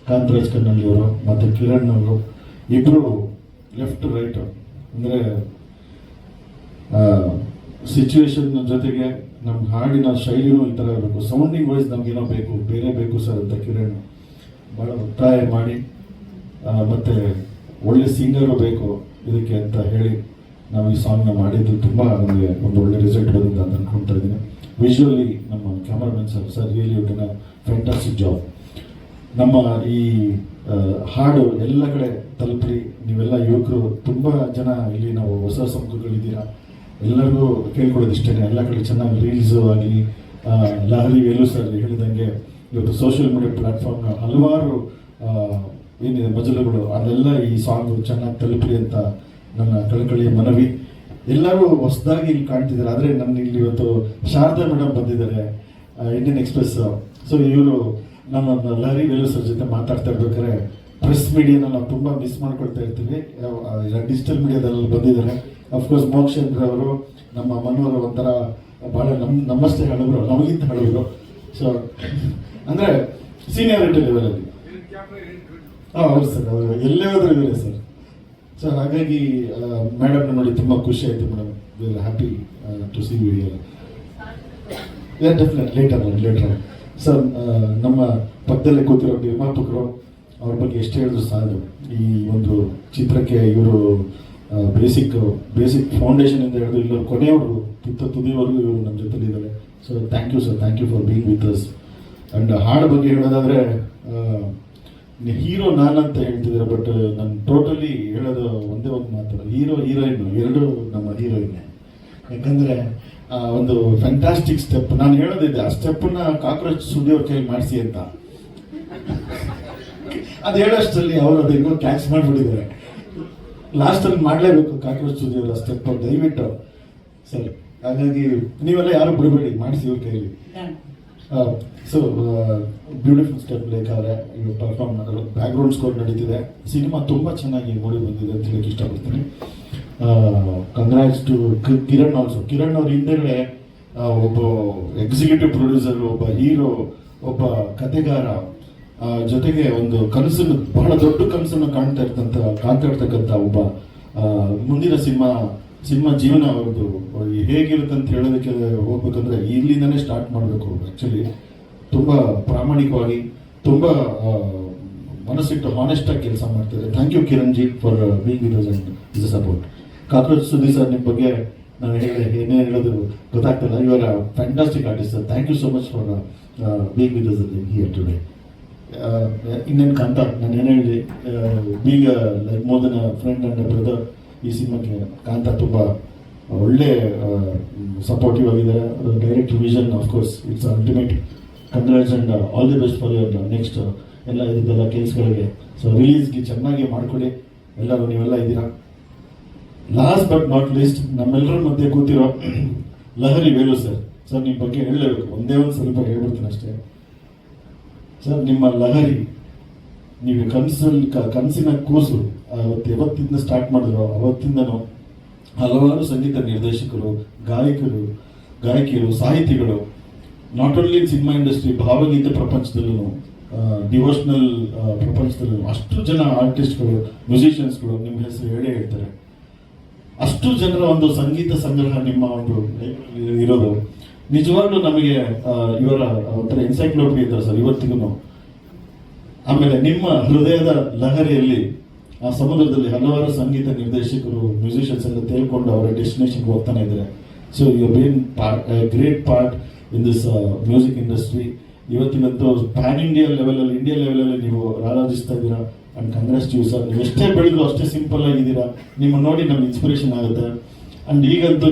ಕಾಂತರಾಜ್ ಕನ್ನಳ್ಳಿಯವರು ಮತ್ತು ಕಿರಣ್ ಅವರು ಇಬ್ಬರು ಲೆಫ್ಟ್ ರೈಟ್ ಅಂದರೆ ಸಿಚುವೇಶನ್ ಜೊತೆಗೆ ನಮ್ಮ ಹಾಡಿನ ಶೈಲಿನೂ ಈ ಥರ ಇರಬೇಕು, ಸೌಂಡಿಂಗ್ ವೈಸ್ ನಮಗೇನೋ ಬೇರೆ ಬೇಕು ಸರ್ ಅಂತ ಕಿರಣ್ ಭಾಳ ಒತ್ತಾಯ ಮಾಡಿ ಮತ್ತು ಒಳ್ಳೆ ಸಿಂಗರು ಬೇಕು ಇದಕ್ಕೆ ಅಂತ ಹೇಳಿ ನಾವು ಈ ಸಾಂಗ್ನ ಮಾಡಿದ್ದು ತುಂಬ ನಮಗೆ ಒಂದು ಒಳ್ಳೆ ರಿಸಲ್ಟ್ ಬಂದಿದೆ ಅಂತ ಅಂದ್ಕೊಳ್ತಾ ಇದ್ದೀನಿ. ವಿಜುವಲಿ ನಮ್ಮ cameraman sir really you'd fantastic job. ನಮ್ಮ ಈ ಹಾಡು ಎಲ್ಲ ಕಡೆ ತಲುಪಲಿ. ನೀವೆಲ್ಲ ಯುವಕರು ತುಂಬ ಜನ ಇಲ್ಲಿ ನಾವು ಹೊಸ ಸಮೂಹಗಳಿದ್ದೀರಾ, ಎಲ್ಲರಿಗೂ ಕೇಳ್ಕೊಳ್ಳೋದು ಇಷ್ಟೇ, ಎಲ್ಲ ಕಡೆ ಚೆನ್ನಾಗಿ ರೀಲ್ಸು ಆಗಲಿ, ಲಹರಿ ವೇಲು ಸರ್ ಹೇಳಿದಂಗೆ ಇವತ್ತು ಸೋಷಿಯಲ್ ಮೀಡಿಯಾ ಪ್ಲ್ಯಾಟ್ಫಾರ್ಮ್ನ ಹಲವಾರು ಏನಿದೆ ಮಜಲುಗಳು, ಅದೆಲ್ಲ ಈ ಸಾಂಗು ಚೆನ್ನಾಗಿ ತಲುಪಲಿ ಅಂತ ನನ್ನ ಕಳಕಳಿಯ ಮನವಿ. ಎಲ್ಲರೂ ಹೊಸದಾಗಿ ಇಲ್ಲಿ ಕಾಣ್ತಿದ್ದಾರೆ, ಆದರೆ ನನ್ನ ಇಲ್ಲಿ ಇವತ್ತು ಶಾರದಾ ಮೇಡಮ್ ಬಂದಿದ್ದಾರೆ, ಇಂಡಿಯನ್ ಎಕ್ಸ್ಪ್ರೆಸ್. ಸೊ ಇವರು ನಮ್ಮ ಲಹರಿ ವೇಲು ಸರ್ ಜೊತೆ ಮಾತಾಡ್ತಾ ಇರ್ಬೇಕಾದ್ರೆ ಪ್ರೆಸ್ ಮೀಡಿಯಾನ ನಾವು ತುಂಬ ಮಿಸ್ ಮಾಡ್ಕೊಳ್ತಾ ಇರ್ತೀವಿ, ಡಿಜಿಟಲ್ ಮೀಡಿಯಾದಲ್ಲಿ ಬಂದಿದ್ದಾರೆ. ಅಫ್ಕೋರ್ಸ್ ಮೋಕ್ಷೇಂದ್ರ ಅವರು, ನಮ್ಮ ಮನೋರು ಒಂಥರ ಭಾಳ ನಮ್ಮಷ್ಟೇ ಹಳಬರು, ನಮಗಿಂತ ಹಳಬರು. ಸೊ ಅಂದರೆ ಸೀನಿಯಾರಿಟಿ ಲೆವೆಲಲ್ಲಿ ಹೌದು ಸರ್, ಅವರು ಎಲ್ಲೇ ಹೋದ್ರೂ ಇದ್ದಾರೆ ಸರ್. ಸೊ ಹಾಗಾಗಿ ಮೇಡಮ್ನ ನೋಡಿ ತುಂಬ ಖುಷಿ ಆಯಿತು madam. We are happy to see you here. Definite later sir. ನಮ್ಮ ಪಕ್ಕದಲ್ಲೇ ಕೂತಿರೋ ನಿರ್ಮಾಪಕರು, ಅವ್ರ ಬಗ್ಗೆ ಎಷ್ಟು ಹೇಳಿದ್ರು ಸಾಲದು. ಈ ಒಂದು ಚಿತ್ರಕ್ಕೆ ಇವರು ಬೇಸಿಕ್ ಫೌಂಡೇಶನಿಂದ ಹಿಡಿದು ಇಲ್ಲವರು ಕೊನೆಯವರು ತುದಿವರೆಗೂ ಇವರು ನಮ್ಮ ಜೊತೆಲಿ ಇದ್ದಾರೆ. So thank you sir, thank you for being with us. And ಹಾಡು ಬಗ್ಗೆ ಹೇಳೋದಾದರೆ ಹೀರೋ ನಾನಂತ ಹೇಳ್ತಿದ್ದಾರೆ, ಬಟ್ ನಾನು ಟೋಟಲಿ ಹೇಳೋದು ಒಂದೇ ಒಂದು ಮಾತು, ಹೀರೋಯಿನ್ ಎರಡೂ ನಮ್ಮ ಹೀರೋಯಿನ್ನೇ. ಯಾಕಂದರೆ ಒಂದು ಫ್ಯಾಂಟಾಸ್ಟಿಕ್ ಸ್ಟೆಪ್ ನಾನು ಹೇಳೋದಿದೆ, ಆ ಸ್ಟೆಪ್ಪನ್ನ ಕಾಕ್ರೋಚ್ ಸುಡಿಯೋರ್ ಕೈ ಮಾಡಿಸಿ ಅಂತ ಅದು ಹೇಳೋಷ್ಟರಲ್ಲಿ ಅವರು ಅದು ಇನ್ನೂ ಕ್ಯಾಚ್ ಮಾಡಿಬಿಟ್ಟಿದ್ದಾರೆ. ಲಾಸ್ಟಲ್ಲಿ ಮಾಡಲೇಬೇಕು ಕಾಕ್ರೋಚ್ ಸುಡಿಯೋರ್ ಆ ಸ್ಟೆಪ್, ದಯವಿಟ್ಟು ಸರ್. ಹಾಗಾಗಿ ನೀವೆಲ್ಲ ಯಾರು ಬಿಡಬೇಡಿ, ಮಾಡಿಸಿ ಇವ್ರ ಕೈಲಿ. ಸೊ ಬ್ಯೂಟಿಫುಲ್ ಸ್ಟೆಪ್ ಲೇಖ ಅವರೇ ಇವರು ಪರ್ಫಾರ್ಮ್ ಮಾಡೋರು. ಬ್ಯಾಕ್ಗ್ರೌಂಡ್ ಸ್ಕೋರ್ ನಡೀತಿದೆ, ಸಿನಿಮಾ ತುಂಬ ಚೆನ್ನಾಗಿ ಮೂಡಿ ಬಂದಿದೆ ಅಂತ ಹೇಳಕ್ಕೆ ಇಷ್ಟಪಡ್ತೀನಿ. Congrats to Kiran also. Kiran ಅವ್ರ ಹಿಂದೆಗಡೆ ಒಬ್ಬ ಎಕ್ಸಿಕ್ಯೂಟಿವ್ ಪ್ರೊಡ್ಯೂಸರ್, ಒಬ್ಬ ಹೀರೋ, ಒಬ್ಬ ಕಥೆಗಾರ, ಜೊತೆಗೆ ಒಂದು ಕನಸನ್ನು, ಬಹಳ ದೊಡ್ಡ ಕನಸನ್ನು ಕಾಣ್ತಾ ಇರ್ತಕ್ಕಂಥ ಒಬ್ಬ ಮುಂದಿನ ಸಿನಿಮಾ ಜೀವನ ಅವ್ರದ್ದು ಹೇಗಿರುತ್ತೆ ಅಂತ ಹೇಳೋದಕ್ಕೆ ಹೋಗ್ಬೇಕಂದ್ರೆ ಇಲ್ಲಿಂದನೇ ಸ್ಟಾರ್ಟ್ ಮಾಡಬೇಕು. ಆ್ಯಕ್ಚುಲಿ ತುಂಬ ಪ್ರಾಮಾಣಿಕವಾಗಿ, ತುಂಬ ಮನಸ್ಸಿಟ್ಟು ಹಾನೆಸ್ಟಾಗಿ ಕೆಲಸ ಮಾಡ್ತಾರೆ. Thank you Kiran ji for being with us and is a support. Cockroach Sudeep sir, ನಿಮ್ಮ ಬಗ್ಗೆ ನಾನು ಏನೇ ಹೇಳೋದು ಗೊತ್ತಾಗ್ತಿಲ್ಲ. You are a fantastic artist sir. Thank you so much for being with us here today. ಇನ್ನೇನು ಕಾಂತ ನಾನು ಏನು ಹೇಳಿ ಬೀಗ like more than friend and brother ಈ ಸಿನಿಮಾಗೆ ಕಾಂತ ತುಂಬ ಒಳ್ಳೆ ಸಪೋರ್ಟಿವ್ ಆಗಿದ್ದಾರೆ. Direct vision of course it's ultimate. Congrats and all the best for your next ಎಲ್ಲ ಇದೆಲ್ಲ ಕೆಲಸಗಳಿಗೆ. ಸೊ ರಿಲೀಸ್ಗೆ ಚೆನ್ನಾಗಿ ಮಾಡಿಕೊಡಿ ಎಲ್ಲರೂ, ನೀವೆಲ್ಲ ಇದ್ದೀರಾ. ಲಾಸ್ಟ್ ಬಟ್ ನಾಟ್ ಲೀಸ್ಟ್ ನಮ್ಮೆಲ್ಲರ ಮಧ್ಯೆ ಕೂತಿರೋ ಲಹರಿ ವೇಲು ಸರ್. ಸರ್ ನಿಮ್ಮ ಬಗ್ಗೆ ಹೇಳಲೇಬೇಕು, ಒಂದೇ ಒಂದು ಸ್ವಲ್ಪ ಹೇಳ್ಬಿಡ್ತೀನಿ ಅಷ್ಟೇ. ಸರ್ ನಿಮ್ಮ ಲಹರಿ, ನೀವು ಕನಸಿನ ಕೂಸು ಯಾವತ್ತಿಂದ ಸ್ಟಾರ್ಟ್ ಮಾಡಿದ್ರು ಅವತ್ತಿಂದನೂ ಹಲವಾರು ಸಂಗೀತ ನಿರ್ದೇಶಕರು, ಗಾಯಕಿಯರು, ಸಾಹಿತಿಗಳು, ನಾಟ್ ಓನ್ಲಿ ಸಿನಿಮಾ ಇಂಡಸ್ಟ್ರಿ, ಭಾವಗೀತೆ ಪ್ರಪಂಚದಲ್ಲೂ, ಡಿವೋಷನಲ್ ಪ್ರಪಂಚದಲ್ಲೂ ಅಷ್ಟು ಜನ ಆರ್ಟಿಸ್ಟ್ಗಳು, ಮ್ಯೂಸಿಷಿಯನ್ಸ್ಗಳು ನಿಮ್ಮ ಹೆಸರು ಹೇಳೇ ಹೇಳ್ತಾರೆ. ಅಷ್ಟು ಜನರ ಒಂದು ಸಂಗೀತ ಸಂಗ್ರಹ ನಿಮ್ಮ ಒಂದು ಇರೋದು ನಿಜವಾಗ್ಲೂ ನಮಗೆ ಇವರ ಒಂಥರ ಎನ್ಸೈಕ್ಲೋಪೀಡಿಯಾ ಇದ್ದಾರೆ ಸರ್ ಇವತ್ತಿಗೂ. ಆಮೇಲೆ ನಿಮ್ಮ ಹೃದಯದ ಲಹರಿಯಲ್ಲಿ ಆ ಸಮುದ್ರದಲ್ಲಿ ಹಲವಾರು ಸಂಗೀತ ನಿರ್ದೇಶಕರು, ಮ್ಯೂಸಿಷಿಯನ್ಸ್ ಎಲ್ಲ ತೇಲ್ಕೊಂಡು ಅವರ ಡೆಸ್ಟಿನೇಷನ್ಗೆ ಹೋಗ್ತಾನೆ ಇದ್ದಾರೆ. So you been great part in this music industry. ಇವತ್ತಿನಂತೂ ಪ್ಯಾನ್ ಇಂಡಿಯಾ ಲೆವೆಲಲ್ಲಿ ನೀವು ರಾರಾಜಿಸ್ತಾ ಇದ್ದೀರಾ. And congrats to you sir. ನೀವು ಎಷ್ಟೇ ಬೆಳೆದ್ರು ಅಷ್ಟೇ ಸಿಂಪಲ್ ಆಗಿದ್ದೀರಾ. ನಿಮ್ಮ ನೋಡಿ ನಮ್ಗೆ ಇನ್ಸ್ಪಿರೇಷನ್ ಆಗುತ್ತೆ. ಅಂಡ್ ಈಗಂತೂ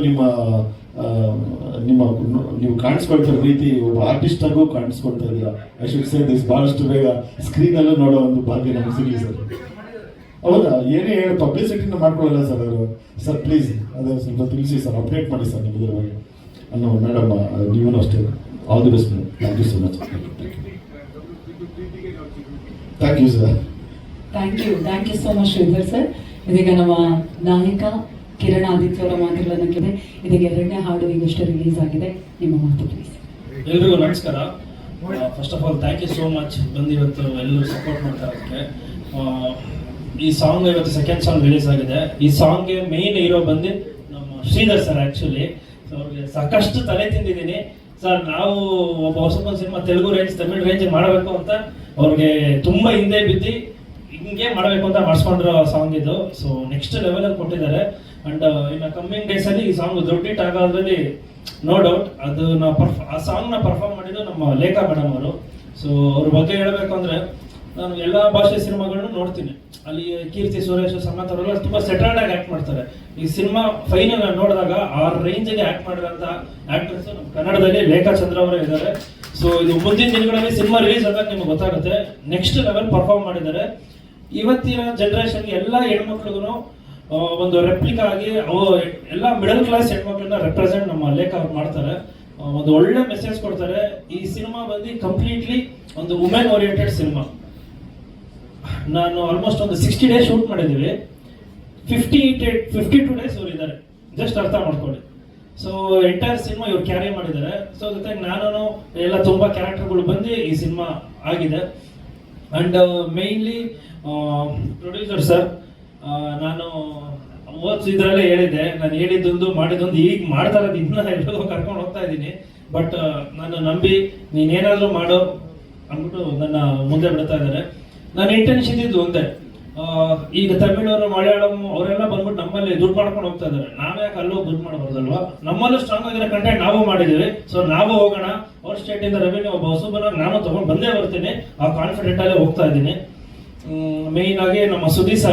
ನೀವು ಕಾಣಿಸ್ಕೊಳ್ತಾ ಇರೋ ರೀತಿ ಒಬ್ಬ ಆರ್ಟಿಸ್ಟ್ ಆಗು ಕಾಣಿಸ್ಕೊಳ್ತಾ ಇದ್ದೀರಾ. I should say this. ಬಹಳಷ್ಟು ಬೇಗ ಸ್ಕ್ರೀನಲ್ಲೂ ನೋಡೋ ಒಂದು ಭಾಗ್ಯ ನಮ್ಗೆ ಸಿಗಲಿ ಸರ್. ಹೌದಾ, ಏನೇ ಹೇಳಿ ಪಬ್ಲಿಸಿಟಿನ ಮಾಡ್ಕೊಳ್ಳಲ್ಲ ಸರ್ ಅವರು. ಸರ್ ಪ್ಲೀಸ್ ಅದೇ ಸ್ವಲ್ಪ ತಿಳಿಸಿ ಸರ್, ಅಪ್ಡೇಟ್ ಮಾಡಿ ಸರ್ ನಿಮ್ಮ ಇದ್ರ ಬಗ್ಗೆ. ಅನ್ನೋ ಮೇಡಮ್ ನೀವೂ ಅಷ್ಟೇ. All the best madam. Thank you so much. Thank you sir. Thank you so much Sridhar sir. ಇದೀಗ ನಮ್ಮ ನಾಯಕ ಕಿರಣ್ ಆದಿತ್ಯ ಅವರ ಮಾತುಗಳನ್ನು ಕೇಳಿದೆ. ಇದೀಗ 2ನೇ ಹಾಡು ಈಗಷ್ಟೇ ರಿಲೀಸ್ ಆಗಿದೆ. ನಿಮ್ಮ ಮಾತು ಪ್ಲೀಸ್. ಎಲ್ರಿಗೂ ನಮಸ್ಕಾರ. First of all thank you so much ಬಂದು ಇವತ್ತು ಎಲ್ಲರೂ ಸಪೋರ್ಟ್ ಮಾಡ್ತಾ ಇರೋದಕ್ಕೆ. ಈ ಸಾಂಗ್ ಇವತ್ತು ಸೆಕೆಂಡ್ ಸಾಂಗ್ ರಿಲೀಸ್ ಆಗಿದೆ. ಈ ಸಾಂಗ್ಗೆ ಮೇನ್ ಹೀರೋ ಬಂದು ನಮ್ಮ ಶ್ರೀಧರ್ ಸರ್. ಆ್ಯಕ್ಚುಲಿ ಅವ್ರಿಗೆ ಸಾಕಷ್ಟು ತಲೆ ತಿಂದಿದ್ದೀನಿ ಸರ್. ನಾವು ಒಬ್ಬ ಹೊಸಕೊಂದು cinema Telugu range, Tamil range ಮಾಡಬೇಕು ಅಂತ ಅವ್ರಿಗೆ ತುಂಬ ಹಿಂದೆ ಬಿದ್ದು ಹಿಂಗೆ ಮಾಡಬೇಕು ಅಂತ ಮಾಡಿಸ್ಕೊಂಡಿರೋ ಸಾಂಗ್ ಇದು. ಸೊ ನೆಕ್ಸ್ಟ್ ಲೆವೆಲಲ್ಲಿ ಕೊಟ್ಟಿದ್ದಾರೆ. ಅಂಡ್ ಇನ್ನು ಕಮ್ಮಿಂಗ್ ಡೇಸಲ್ಲಿ ಈ ಸಾಂಗ್ ದೊಡ್ಡ ಹಿಟ್ ಆಗೋದ್ರಲ್ಲಿ ನೋ ಡೌಟ್. ಅದು ಆ ಸಾಂಗ್ನ ಪರ್ಫಾರ್ಮ್ ಮಾಡಿದ್ದು ನಮ್ಮ ಲೇಖಾ ಮೇಡಮ್ ಅವರು. ಸೊ ಅವ್ರ ಬಗ್ಗೆ ಹೇಳಬೇಕು ಅಂದರೆ, ನಾನು ಎಲ್ಲ ಭಾಷೆ ಸಿನಿಮಾಗಳನ್ನು ನೋಡ್ತೀನಿ. ಅಲ್ಲಿ ಕೀರ್ತಿ ಸುರೇಶ್, ಸಮಂತ್ ಅವರೆಲ್ಲ ತುಂಬ ಸೆಟಲ್ಡ್ ಆಗಿ ಆ್ಯಕ್ಟ್ ಮಾಡ್ತಾರೆ. ಈ ಸಿನಿಮಾ ಫೈನಲ್ ನೋಡಿದಾಗ ಆ ರೇಂಜಿಗೆ ಆ್ಯಕ್ಟ್ ಮಾಡಿರೋಂಥ ಆ್ಯಕ್ಟ್ರೆಸ್ ನಮ್ಮ ಕನ್ನಡದಲ್ಲಿ ಲೇಖಾ ಚಂದ್ರ ಅವರೇ ಇದ್ದಾರೆ. ಸೊ ಇದು ಮುಂದಿನ ದಿನಗಳಲ್ಲಿ ಸಿನಿಮಾ ರಿಲೀಸ್ ಆದಾಗ ನಿಮ್ಗೆ ಗೊತ್ತಾಗುತ್ತೆ. ನೆಕ್ಸ್ಟ್ ಲೆವೆಲ್ ಪರ್ಫಾರ್ಮ್ ಮಾಡಿದ್ದಾರೆ. ಇವತ್ತಿನ ಜನರೇಷನ್ಗೆ ಎಲ್ಲ ಹೆಣ್ಮಕ್ಳಿಗೂ ಒಂದು ರೆಪ್ಲಿಕಾ ಆಗಿ ಎಲ್ಲ ಮಿಡಲ್ ಕ್ಲಾಸ್ ಹೆಣ್ಮಕ್ಳನ್ನ ರೆಪ್ರೆಸೆಂಟ್ ನಮ್ಮ ಲೇಖ ಅವ್ರು ಮಾಡ್ತಾರೆ. ಒಂದು ಒಳ್ಳೆ ಮೆಸೇಜ್ ಕೊಡ್ತಾರೆ. ಈ ಸಿನಿಮಾ ಬಂದು ಕಂಪ್ಲೀಟ್ಲಿ ಒಂದು ವುಮೆನ್ ಓರಿಯೆಂಟೆಡ್ ಸಿನಿಮಾ. ನಾನು ಆಲ್ಮೋಸ್ಟ್ ಒಂದು 60 ಡೇಸ್ ಶೂಟ್ ಮಾಡಿದ್ದೀವಿ. 52 ಡೇಸ್ ಅವ್ರು ಇದ್ದಾರೆ. ಜಸ್ಟ್ ಅರ್ಥ ಮಾಡ್ಕೊಳ್ಳಿ. ಸೊ ಎಂಟೈರ್ ಸಿನಿಮಾ ಇವ್ರು ಕ್ಯಾರಿ ಮಾಡಿದ್ದಾರೆ. ಸೊ ಜೊತೆಗೆ ನಾನು ಎಲ್ಲ ತುಂಬ ಕ್ಯಾರೆಕ್ಟರ್ಗಳು ಬಂದು ಈ ಸಿನಿಮಾ ಆಗಿದೆ. ಅಂಡ್ ಮೇನ್ಲಿ ಪ್ರೊಡ್ಯೂಸರ್ ಸರ್, ನಾನು ಇದರಲ್ಲೇ ಹೇಳಿದ್ದೆ, ನಾನು ಹೇಳಿದ್ದೊಂದು ಮಾಡಿದ್ದೊಂದು ಈಗ ಮಾಡ್ತಾ ಇರೋದು ಇನ್ನೂ ಎಲ್ಲರಿಗೂ ಕರ್ಕೊಂಡು ಹೋಗ್ತಾ ಇದ್ದೀನಿ. ಬಟ್ ನಾನು ನಂಬಿ ನೀನೇನಾದರೂ ಮಾಡೋ ಅಂದ್ಬಿಟ್ಟು ನನ್ನ ಮುಂದೆ ಬಿಡ್ತಾ ಇದ್ದಾರೆ. ನಾನು ಇಂಟೆನ್ಷನ್ ಇದ್ದು ಒಂದೇ, ಈಗ ತಮಿಳವರು, ಮಲಯಾಳಂ ಅವರೆಲ್ಲ ಬಂದ್ಬಿಟ್ಟು ನಮ್ಮಲ್ಲಿ ದುಡ್ಡು ಮಾಡ್ಕೊಂಡು ಹೋಗ್ತಾ ಇದ್ದಾರೆ. ನಾವೇ ಯಾಕೆ ಅಲ್ಲೂ ದುಡ್ಡು ಮಾಡಬಾರ್ದಲ್ವಾ? ನಮ್ಮಲ್ಲೂ ಸ್ಟ್ರಾಂಗ್ ಆಗಿರೋ ಕಂಟೆಂಟ್ ನಾವು ಮಾಡಿದ್ದೀವಿ. ಸೊ ನಾವು ಹೋಗೋಣ. ಅವ್ರ ಸ್ಟೇಟಿಂದ ರೆವಿನ್ಯೂ ಒಬ್ಬ ಹೊಸಬನಾಗಿ ನಾನು ತೊಗೊಂಡು ಬಂದೇ ಬರ್ತೀನಿ. ಆ ಕಾನ್ಫಿಡೆಂಟಲ್ಲೇ ಹೋಗ್ತಾ ಇದ್ದೀನಿ. ಮೇಯ್ನ್ ಆಗಿ ನಮ್ಮ ಸುದೀಪ್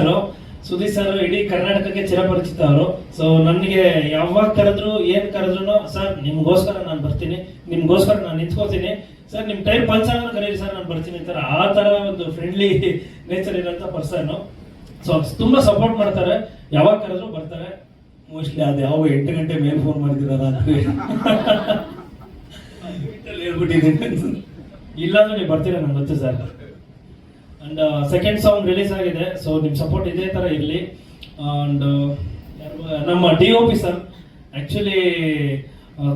ಸರ್ ಇಡೀ ಕರ್ನಾಟಕಕ್ಕೆ ಚಿರಪರಿಚಿತ ಅವರು. ಸೊ ನನಗೆ ಯಾವಾಗ ಕರೆದ್ರು ಏನು ಕರೆದ್ರು, ಸರ್ ನಿಮ್ಗೋಸ್ಕರ ನಾನು ಬರ್ತೀನಿ, ನಿಮ್ಗೋಸ್ಕರ ನಾನು ನಿಂತ್ಕೋತೀನಿ, ಸರ್ ನಿಮ್ಮ ಟೈರ್ ಪಂಚಾಂಗ ಕರೀರಿ ಸರ್ ನಾನು ಬರ್ತೀನಿ ಅಂತಾರೆ. ಆ ಥರ ಒಂದು ಫ್ರೆಂಡ್ಲಿ ನೇಚರ್ ಇರೋಂಥ ಪರ್ಸನ್ನು. ಸೊ ತುಂಬ ಸಪೋರ್ಟ್ ಮಾಡ್ತಾರೆ. ಯಾವಾಗ ಕರೆದ್ರು ಬರ್ತಾರೆ. ಮೋಸ್ಟ್ಲಿ ಅದು ಯಾವ 8 ಗಂಟೆ ಮೇಲೆ ಫೋನ್ ಮಾಡಿದ್ದೀರ ರಾತ್ರಿ ಹೇಳ್ಬಿಟ್ಟಿದ್ದೀನಿ. ಇಲ್ಲಾಂದ್ರೆ ನೀವು ಬರ್ತೀರಾ ನಂಗೆ ಗೊತ್ತು sir. And second song release ಆಗಿದೆ. ಸೊ ನಿಮ್ಮ ಸಪೋರ್ಟ್ ಇದೇ ಥರ ಇರಲಿ. ಅಂಡ್ ನಮ್ಮ DOP ಸರ್ ಆ್ಯಕ್ಚುಲಿ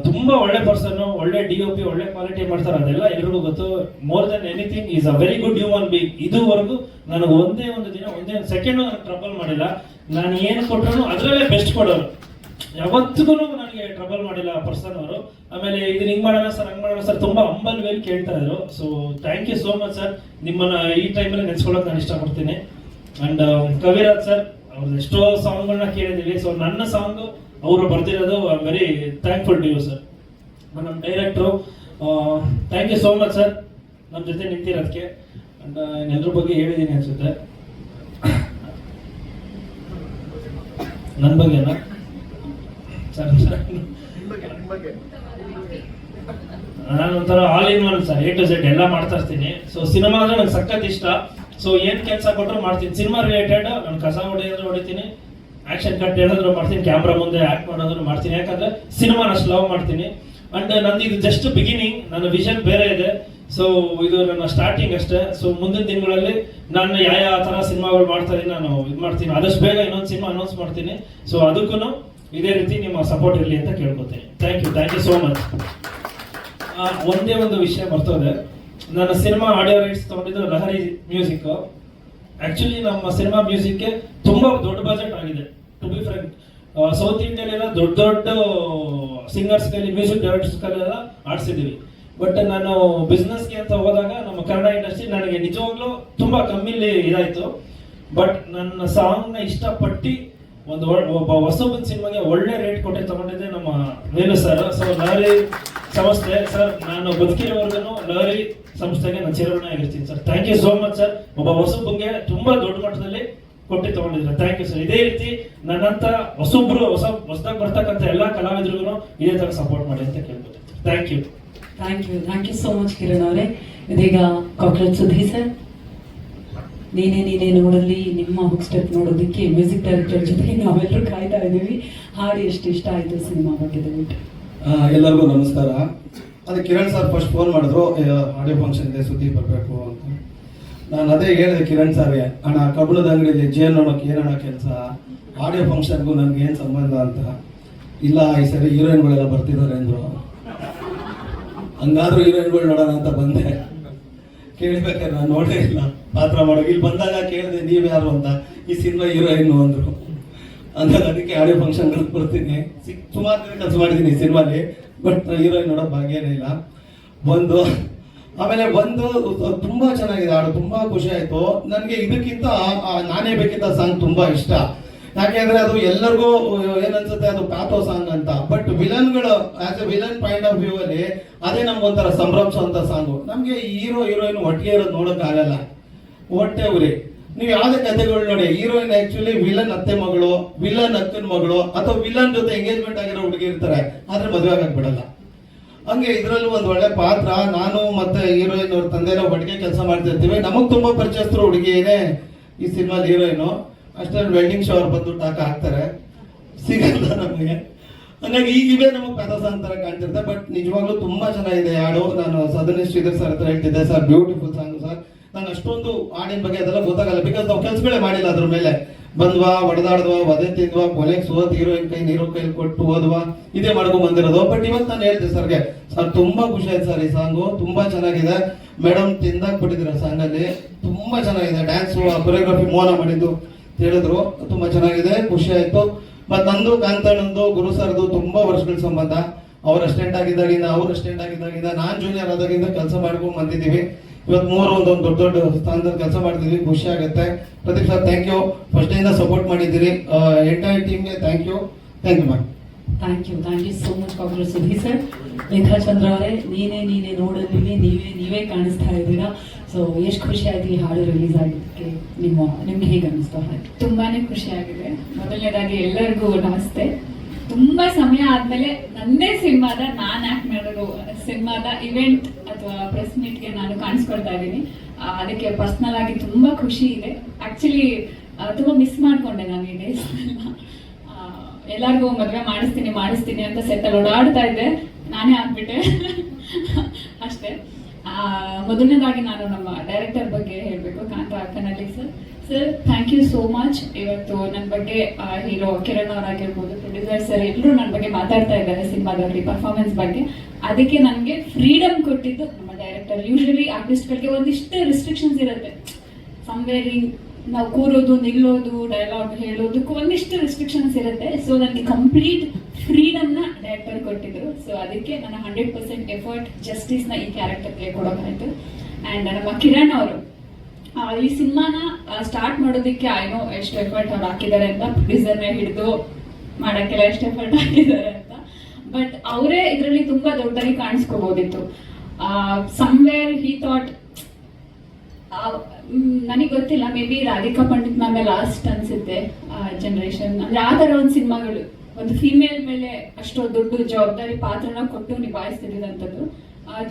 ತುಂಬ ಒಳ್ಳೆ ಪರ್ಸನ್ನು, ಒಳ್ಳೆ DOP, ಒಳ್ಳೆ ಕ್ವಾಲಿಟಿ ಮಾಡ್ತಾರೆ. ಅದೆಲ್ಲ ಎಲ್ರಿಗೂ ಗೊತ್ತು. More than anything is a very good human being. ಇದುವರೆಗೂ ನನಗೆ ಒಂದೇ ಒಂದು ಸೆಕೆಂಡು ನನಗೆ ಟ್ರಬಲ್ ಮಾಡಿಲ್ಲ. ನಾನು ಏನು ಕೊಟ್ಟರು ಅದರಲ್ಲೇ ಬೆಸ್ಟ್ ಕೊಡೋರು. ಯಾವತ್ತಿಗೂ ನನಗೆ ಟ್ರಬಲ್ ಮಾಡಿಲ್ಲ ಪರ್ಸನ್ ಅವರು. ಆಮೇಲೆ ಇದನ್ನ ಹಿಂಗೆ ಮಾಡೋಣ ಸರ್, ಹಂಗೆ ಮಾಡೋಣ ಸರ್, ತುಂಬ ಹಂಬಲ್ ವೇಲ್ ಕೇಳ್ತಾ ಇದ್ರು. So thank you so much sir. ನಿಮ್ಮನ್ನ ಈ ಟೈಮಲ್ಲಿ ನೆನೆಸ್ಕೊಳ್ಳೋಕೆ ನಾನು ಇಷ್ಟಪಡ್ತೀನಿ. ಅಂಡ್ ಕವಿರಾಜ್ ಸರ್ ಅವ್ರದ್ದು ಎಷ್ಟೋ ಸಾಂಗ್ಗಳನ್ನ ಕೇಳಿದ್ದೀವಿ. ಸೊ ನನ್ನ ಸಾಂಗು ಅವರು ಬರ್ತಿರೋದು I am very thankful to you sir. ನಮ್ಮ director thank you so much sir ನಮ್ಮ ಜೊತೆ ನಿಂತಿರೋದಕ್ಕೆ. ಅಂಡ್ ಎಲ್ಲರ ಬಗ್ಗೆ ಹೇಳಿದ್ದೀನಿ ಅನ್ಸುತ್ತೆ. ನನ್ನ ಬಗ್ಗೆನಾ ಸರ್? ನಾನು ಒಂಥರ all in one sir, A to Z ಎಲ್ಲ ಮಾಡ್ತಾ ಇರ್ತೀನಿ. ಸೊ ಸಿನಿಮಾ ಅಂದ್ರೆ ನಂಗೆ ಸಖತ್ ಇಷ್ಟ. ಸೊ ಏನ್ ಕೆಲಸ ಕೊಟ್ಟರು ಮಾಡ್ತೀನಿ. ಸಿನಿಮಾ ರಿಲೇಟೆಡ್ ನಾನು ಕಸ ಹೊಡೆಯೋದ್ರು ಹೊಡಿತೀನಿ, ಆಕ್ಷನ್ ಕಟ್ ಹೇಳಿದ್ರು ಮಾಡ್ತೀನಿ, ಕ್ಯಾಮ್ರಾ ಮುಂದೆ ಆಕ್ಟ್ ಮಾಡೋದ್ರು ಮಾಡ್ತೀನಿ. ಯಾಕಂದ್ರೆ ಸಿನಿಮಾನ ಅಷ್ಟು ಲವ್ ಮಾಡ್ತೀನಿ. ಅಂಡ್ ನಂದು ಇದು ಜಸ್ಟ್ ಬಿಗಿನಿಂಗ್, ನನ್ನ ವಿಷನ್ ಬೇರೆ ಇದೆ. ಸೊ ಇದು ನನ್ನ ಸ್ಟಾರ್ಟಿಂಗ್ ಅಷ್ಟೇ. ಸೊ ಮುಂದಿನ ದಿನಗಳಲ್ಲಿ ನಾನು ಯಾವ ತರ ಸಿನಿಮಾಗಳು ಮಾಡ್ತಾ ಇದೀನಿ, ನಾನು ಇದು ಮಾಡ್ತೀನಿ. ಆದಷ್ಟು ಬೇಗ ಇನ್ನೊಂದು ಸಿನಿಮಾ ಅನೌನ್ಸ್ ಮಾಡ್ತೀನಿ. ಸೊ ಅದಕ್ಕೂ ಇದೇ ರೀತಿ ನಿಮ್ಮ ಸಪೋರ್ಟ್ ಇರಲಿ ಅಂತ ಕೇಳ್ಕೊತೀನಿ. Thank you so much. ಒಂದೇ ಒಂದು ವಿಷಯ ಬರ್ತದೆ, ನನ್ನ ಸಿನಿಮಾ ಆಡಿಯೋ ರೈಟ್ಸ್ ತಗೊಂಡಿದ್ದು ಲಹರಿ ಮ್ಯೂಸಿಕ್. ಆಕ್ಚುಲಿ ನಮ್ಮ ಸಿನಿಮಾ ಮ್ಯೂಸಿಕ್ಗೆ ತುಂಬಾ ದೊಡ್ಡ ಬಜೆಟ್ ಆಗಿದೆ. ಟು ಬಿ ಫ್ರೆಂಕ್, ಸೌತ್ ಇಂಡಿಯಾಲೆಲ್ಲ ದೊಡ್ಡ ದೊಡ್ಡ ಸಿಂಗರ್ಸ್ಗಳಲ್ಲಿ, ಮ್ಯೂಸಿಕ್ ಡೈರೆಕ್ಟರ್ಸ್ಗಳೆಲ್ಲ ಆಡಿಸಿದ್ದೀವಿ. ಬಟ್ ನಾನು ಬಿಸ್ನೆಸ್ಗೆ ಅಂತ ಹೋದಾಗ ನಮ್ಮ ಕನ್ನಡ ಇಂಡಸ್ಟ್ರಿ ನನಗೆ ನಿಜವಾಗ್ಲೂ ತುಂಬಾ ಕಮ್ಮಿಲಿ ಇದಾಯ್ತು. ಬಟ್ ನನ್ನ ಸಾಂಗ್ನ ಇಷ್ಟಪಟ್ಟು ಒಬ್ಬ ಹೊಸಬನ್ ಸಿನಿಮಾಗೆ ಒಳ್ಳೆ ರೇಟ್ ಕೊಟ್ಟೆ ತಗೊಂಡಿದ್ದೆ ನಮ್ಮ ವೇಲು ಸರ್. ಸೊ ಲಹರಿ ಸಂಸ್ಥೆ ಸರ್, ನಾನು ಬದುಕಿರೋವರೆಗೂ ಲಹರಿ ಸಂಸ್ಥೆಗೆ ನಾನು ಚಿರಋಣಿ ಆಗಿರ್ತೀನಿ sir. Thank you so much sir. ಒಬ್ಬ ಹೊಸಬಂಗೆ ತುಂಬಾ ದೊಡ್ಡ ಮಟ್ಟದಲ್ಲಿ ಕೊಟ್ಟು ತಗೊಂಡಿದ್ರೆ ಥ್ಯಾಂಕ್ ಯು ಸರ್. ಇದೇ ರೀತಿ ನನ್ನಂತ ಹೊಸದಾಗಿ ಬರ್ತಕ್ಕಂಥ ಎಲ್ಲಾ ಕಲಾವಿದರಿಗೂ ಇದೇ ತರ ಸಪೋರ್ಟ್ ಮಾಡಿ ಅಂತ ಕೇಳ್ಬೋದು. Thank you so much Kiran ಅವರೇ. ಇದೀಗ ಕಾಕ್ರೋಚ್ ಸುಧೀರ್ ಸರ್, ನೀನೇ ನೋಡಲ್ಲಿ ನಿಮ್ಮ ಹುಕ್ ಸ್ಟೆಪ್ ನೋಡೋದಕ್ಕೆ ಮ್ಯೂಸಿಕ್ ಡೈರೆಕ್ಟರ್ ಜೊತೆಗೆ ನಾವೆಲ್ಲರೂ ಕಾಯ್ತಾ ಇದ್ದೀವಿ. ಹಾಡು ಎಷ್ಟು ಇಷ್ಟ ಆಯಿತು ಸಿನಿಮಾ ಬಗ್ಗೆ ದಯವಿಟ್ಟು. ಎಲ್ಲರಿಗೂ ನಮಸ್ಕಾರ. ಅದೇ ಕಿರಣ್ ಸರ್ ಫಸ್ಟ್ ಫೋನ್ ಮಾಡಿದ್ರು, ಆಡಿಯೋ ಫಂಕ್ಷನ್ ಇದೆ ಸುದ್ದಿ ಬರಬೇಕು ಅಂತ. ನಾನು ಅದೇ ಹೇಳಿದೆ ಕಿರಣ್ ಸರ್ಗೆ, ಅಣ್ಣ ಕಬ್ಬಣದ ಅಂಗಡಿಯಲ್ಲಿ ಜೇನು ನೋಡೋಕೆ ಏನಣ್ಣ ಕೆಲಸ, ಆಡಿಯೋ ಫಂಕ್ಷನ್ಗೂ ನನಗೆ ಏನು ಸಂಬಂಧ ಅಂತ. ಇಲ್ಲ ಈ ಸರಿ ಹೀರೋಯಿನ್ಗಳೆಲ್ಲ ಬರ್ತಿದ್ದಾರೆ ಅಂದರು. ಹಂಗಾದ್ರೂ ಹೀರೋಯಿನ್ಗಳು ನೋಡೋಣ ಅಂತ ಬಂದೆ. ಕೇಳಬೇಕಾದ್ರೆ ನಾನು ನೋಡೇ ಇಲ್ಲ ಪಾತ್ರ ಮಾಡೋಕೆ. ಇಲ್ಲಿ ಬಂದಾಗ ಕೇಳಿದೆ ನೀವು ಯಾರು ಅಂತ, ಈ ಸಿನಿಮಾ ಹೀರೋಯಿನ್ ಅಂದರು. ಅಂದ್ರೆ ಅದಕ್ಕೆ ಆಡಿಯೋ ಫಂಕ್ಷನ್ಗಳು ಬರ್ತೀನಿ. ಸುಮಾರು ಕೆಲಸ ಮಾಡಿದ್ದೀನಿ ಈ ಸಿನಿಮಾಲಿ, ಬಟ್ ಹೀರೋಯಿನ್ ನೋಡೋ ಭಾಗ್ಯನೇ ಇಲ್ಲ. ಆಮೇಲೆ ತುಂಬಾ ಚೆನ್ನಾಗಿದೆ ಹಾಡು, ತುಂಬಾ ಖುಷಿ ಆಯ್ತು ನನಗೆ. ಇದಕ್ಕಿಂತ ನಾನೇ ಬೇಕಿದ್ದ ಸಾಂಗ್ ತುಂಬಾ ಇಷ್ಟ. ಯಾಕೆಂದ್ರೆ ಅದು ಎಲ್ಲರಿಗೂ ಏನನ್ಸುತ್ತೆ, ಅದು ಪ್ಯಾಥೋ ಸಾಂಗ್ ಅಂತ. ಬಟ್ ವಿಲನ್ಗಳು as a villain point of view ಅಲ್ಲಿ ಅದೇ ನಮ್ಗೊಂಥರ ಸಂಭ್ರಮಿಸುವಂತ ಸಾಂಗು. ನಮ್ಗೆ ಹೀರೋ ಹೀರೋಯಿನ್ ಒಟ್ಟಿಗೆ ಇರೋದು ನೋಡಕ್ ಆಗಲ್ಲ, ಹೊಟ್ಟೆ ಉರಿ. ನೀವು ಯಾವ್ದೇ ಕಥೆಗಳು ನೋಡಿ, ಹೀರೋಯಿನ್ ಆಕ್ಚುಲಿ ವಿಲನ್ ಅತ್ತೆ ಮಗಳು, ವಿಲನ್ ಅಕ್ಕನ ಮಗಳು, ಅಥವಾ ವಿಲನ್ ಜೊತೆ ಎಂಗೇಜ್ಮೆಂಟ್ ಆಗಿರೋ ಹುಡುಗಿ ಇರ್ತಾರೆ, ಆದ್ರೆ ಮದುವೆ ಆಗಕ್ ಬಿಡಲ್ಲ. ಹಂಗೆ ಇದ್ರಲ್ಲೂ ಒಂದ್ ಒಳ್ಳೆ ಪಾತ್ರ. ನಾನು ಮತ್ತೆ ಹೀರೋಯಿನ್ ಅವ್ರ ತಂದೆನೋ ಒಟ್ಟಿಗೆ ಕೆಲಸ ಮಾಡ್ತಿರ್ತೀವಿ. ನಮಗ್ ತುಂಬಾ ಪರಿಚಯಸ್ಥರು ಹುಡುಗಿನೇ ಈ ಸಿನಿಮಾದ ಹೀರೋಯಿನು. ಅಷ್ಟರಲ್ಲಿ ವೆಲ್ಡಿಂಗ್ ಶೋ ಅವ್ರು ಬಂದು ಟಾಕ ಹಾಕ್ತಾರೆ, ಸಿಗಲ್ಲ ನಮಗೆ. ಹಂಗಾಗಿ ಇವೇ ನಮಗೆ ಪ್ಯಾಥೋಸಾಂಗ್ ತರ ಕಾಣ್ತಿರ್ತಾರೆ. ಬಟ್ ನಿಜವಾಗ್ಲೂ ತುಂಬಾ ಚೆನ್ನಾಗಿದೆ ಹಾಡು. ನಾನು ಸದನ ಶ್ರೀಧರ್ ಸರ್ ಹತ್ರ ಹೇಳ್ತಿದ್ದೆ, ಸರ್ ಬ್ಯೂಟಿಫುಲ್ ಸಾಂಗ್ ಸರ್. ನಂಗೆ ಅಷ್ಟೊಂದು ಹಾಡಿನ ಬಗ್ಗೆ ಅದೆಲ್ಲ ಗೊತ್ತಾಗಲ್ಲ, ಬಿಕಾಸ್ ನಾವು ಕೆಲ್ಸಗಳೇ ಮಾಡಿಲ್ಲ ಅದ್ರ ಮೇಲೆ. ಬಂದ್ವಾ, ಹೊಡೆದಾಡ್ವಾ, ವದೆ ತಿಂದ್ವಾ, ಕೊನೆಗೆ ಸೋತ್ ಹೀರೋಯಿನ್ ಕೈ ನೀರು ಕೈಲಿ ಕೊಟ್ಟು ಹೋದ್ವಾ, ಇದೇ ಮಾಡ್ಕೊಂಡ್ ಬಂದಿರೋದು. ಬಟ್ ಇವತ್ತು ನಾನು ಹೇಳ್ದೆ ಸರ್ಗೆ, ಸರ್ ತುಂಬಾ ಖುಷಿ ಆಯ್ತು ಸರ್, ಈ ಸಾಂಗು ತುಂಬಾ ಚೆನ್ನಾಗಿದೆ. ಮೇಡಮ್ ತಿಂದಾಕ್ಬಿಟ್ಟಿದ್ರ ಸಾಂಗ್ ಅಲ್ಲಿ, ತುಂಬಾ ಚೆನ್ನಾಗಿದೆ. ಡ್ಯಾನ್ಸ್ ಕೊರಿಯೋಗ್ರಫಿ ಮೋನ ಮಾಡಿದ್ದು ಹೇಳಿದ್ರು, ತುಂಬಾ ಚೆನ್ನಾಗಿದೆ, ಖುಷಿ ಆಯ್ತು. ಮತ್ ನಂದು ಕಾಂತಣ್ಣಂದು ಗುರು ಸರ್ದು ತುಂಬಾ ವರ್ಷಗಳ ಸಂಬಂಧ. ಅವ್ರ ಅಸ್ಟೆಂಟ್ ಆಗಿದ್ದಾಗಿಂದ ನಾನ್ ಜೂನಿಯರ್ ಆದಾಗಿಂದ ಕೆಲಸ ಮಾಡ್ಕೊಂಡ್ ಬಂದಿದ್ದೀವಿ. ಇವತ್ತು ಒಂದೊಂದು ದೊಡ್ಡ ಸ್ಥಾನದಲ್ಲಿ ಕೆಲಸ ಮಾಡ್ತಿದ್ವಿ, ಖುಷಿ ಆಗುತ್ತೆ. Pradeep sir thank you, first ಇಂದ ಸಪೋರ್ಟ್ ಮಾಡಿದ್ದೀರಿ. ಎಂಟೈರ್ ಟೀಮ್ಗೆ thank you ma'am. Thank you so much cockroach Sudhir sir. Rekhachandra ಅವರೇ, ನೀನೇ ನೋಡಲ್ಲಿ ನೀವೇ ಕಾಣಿಸ್ತಾ ಇದ್ದೀರಾ. ಸೊ ಎಷ್ಟು ಖುಷಿ ಆಯ್ತು ಈ ಹಾಡು ರಿಲೀಸ್ ಆಗಿದ್ದಕ್ಕೆ, ನಿಮ್ಗೆ ಹೇಗೆ ಅನಿಸ್ತಾ? ತುಂಬಾನೇ ಖುಷಿ ಆಗಿದೆ. ಮೊದಲನೇದಾಗಿ ಎಲ್ಲರಿಗೂ ನಮಸ್ತೆ. ತುಂಬಾ ಸಮಯ ಆದ್ಮೇಲೆ ನನ್ನೇ ಸಿನಿಮಾದ ನಾನ್ ಆಕ್ಟ್ ಮಾಡಿರೋ ಸಿನಿಮಾದ ಇವೆಂಟ್ ಅಥವಾ ಪ್ರೆಸ್ ಮೀಟ್ಗೆ ನಾನು ಕಾಣಿಸ್ಕೊಳ್ತಾ ಇದ್ದೀನಿ. ಅದಕ್ಕೆ ಪರ್ಸನಲ್ ಆಗಿ ತುಂಬಾ ಖುಷಿ ಇದೆ. ಆಕ್ಚುಲಿ ತುಂಬಾ ಮಿಸ್ ಮಾಡ್ಕೊಂಡೆ ನಾನು ಈ ಡೇಸ್. ಎಲ್ಲರಿಗೂ ಮದುವೆ ಮಾಡಿಸ್ತೀನಿ ಅಂತ ಸೆತ್ತಲ್ಲಿ ಓಡಾಡ್ತಾ ಇದ್ದೆ, ನಾನೇ ಆಗ್ಬಿಟ್ಟೆ ಅಷ್ಟೇ. ಮೊದಲನೇದಾಗಿ ನಾನು ನಮ್ಮ ಡೈರೆಕ್ಟರ್ ಬಗ್ಗೆ ಹೇಳಬೇಕು, Kantha Kannadi sir thank you so much. ಇವತ್ತು ನನ್ನ ಬಗ್ಗೆ ಹೀರೋ ಕಿರಣ್ ಅವರಾಗಿರ್ಬೋದು, ಪ್ರೊಡ್ಯೂಸರ್ ಸರ್ ಎಲ್ಲರೂ ನನ್ನ ಬಗ್ಗೆ ಮಾತಾಡ್ತಾ ಇದ್ದಾರೆ ಸಿನಿಮಾದಲ್ಲಿ, ಪರ್ಫಾರ್ಮೆನ್ಸ್ ಬಗ್ಗೆ. ಅದಕ್ಕೆ ನನಗೆ ಫ್ರೀಡಮ್ ಕೊಟ್ಟಿದ್ದು ನಮ್ಮ ಡೈರೆಕ್ಟರ್. ಯೂಶಲಿ ಆರ್ಟಿಸ್ಟ್ಗಳಿಗೆ ಒಂದಿಷ್ಟು ರಿಸ್ಟ್ರಿಕ್ಷನ್ಸ್ ಇರುತ್ತೆ, ಸಮ್ವೇರ್ ನಾವು ಕೂರೋದು, ನಿಲ್ಲೋದು, ಡೈಲಾಗ್ ಹೇಳೋದಕ್ಕೂ ಒಂದಿಷ್ಟು ರಿಸ್ಟ್ರಿಕ್ಷನ್ಸ್ ಇರುತ್ತೆ. ಸೊ ನನಗೆ ಕಂಪ್ಲೀಟ್ ಫ್ರೀಡಮ್ನ ಡೈರೆಕ್ಟರ್ ಕೊಟ್ಟಿದ್ರು. ಸೊ ಅದಕ್ಕೆ ನನ್ನ 100% ಎಫರ್ಟ್ ಜಸ್ಟಿಸ್ನ ಈ ಕ್ಯಾರೆಕ್ಟರ್ಗೆ ಕೊಡೋಕಾಯ್ತು. ಆ್ಯಂಡ್ ನಮ್ಮ ಕಿರಣ್ ಅವರು ಈ ಸಿನಿಮಾನ ಸ್ಟಾರ್ಟ್ ಮಾಡೋದಕ್ಕೆ ಏನೋ ಎಷ್ಟು ಎಫರ್ಟ್ ಅವ್ರು ಹಾಕಿದ್ದಾರೆ ಅಂತ, ಪ್ರೊಡ್ಯೂಸರ್ನೇ ಹಿಡಿದು ಮಾಡೋಕ್ಕೆಲ್ಲ ಎಷ್ಟು ಎಫರ್ಟ್ ಹಾಕಿದ್ದಾರೆ ಅಂತ. ಬಟ್ ಅವರೇ ಇದರಲ್ಲಿ ತುಂಬಾ ದೊಡ್ಡದಾಗಿ ಕಾಣಿಸ್ಕೋಬೋದಿತ್ತು. ಸಮ್ವೇರ್ ಹಿ ಥಾಟ್ ನನಗೆ ಗೊತ್ತಿಲ್ಲ, ಮೇ ಬಿ ರಾಧಿಕಾ ಪಂಡಿತ್ ಮ್ಯಾಮೆ ಲಾಸ್ಟ್ ಅನ್ಸುತ್ತೆ ಜನರೇಷನ್, ಅಂದ್ರೆ ಆ ಥರ ಒಂದು ಸಿನಿಮಾಗಳು ಒಂದು ಫಿಮೇಲ್ ಮೇಲೆ ಅಷ್ಟು ದೊಡ್ಡ ಜವಾಬ್ದಾರಿ ಪಾತ್ರನ ಕೊಟ್ಟು ನಿಭಾಯಿಸ್ತಿರೋದಂಥದ್ದು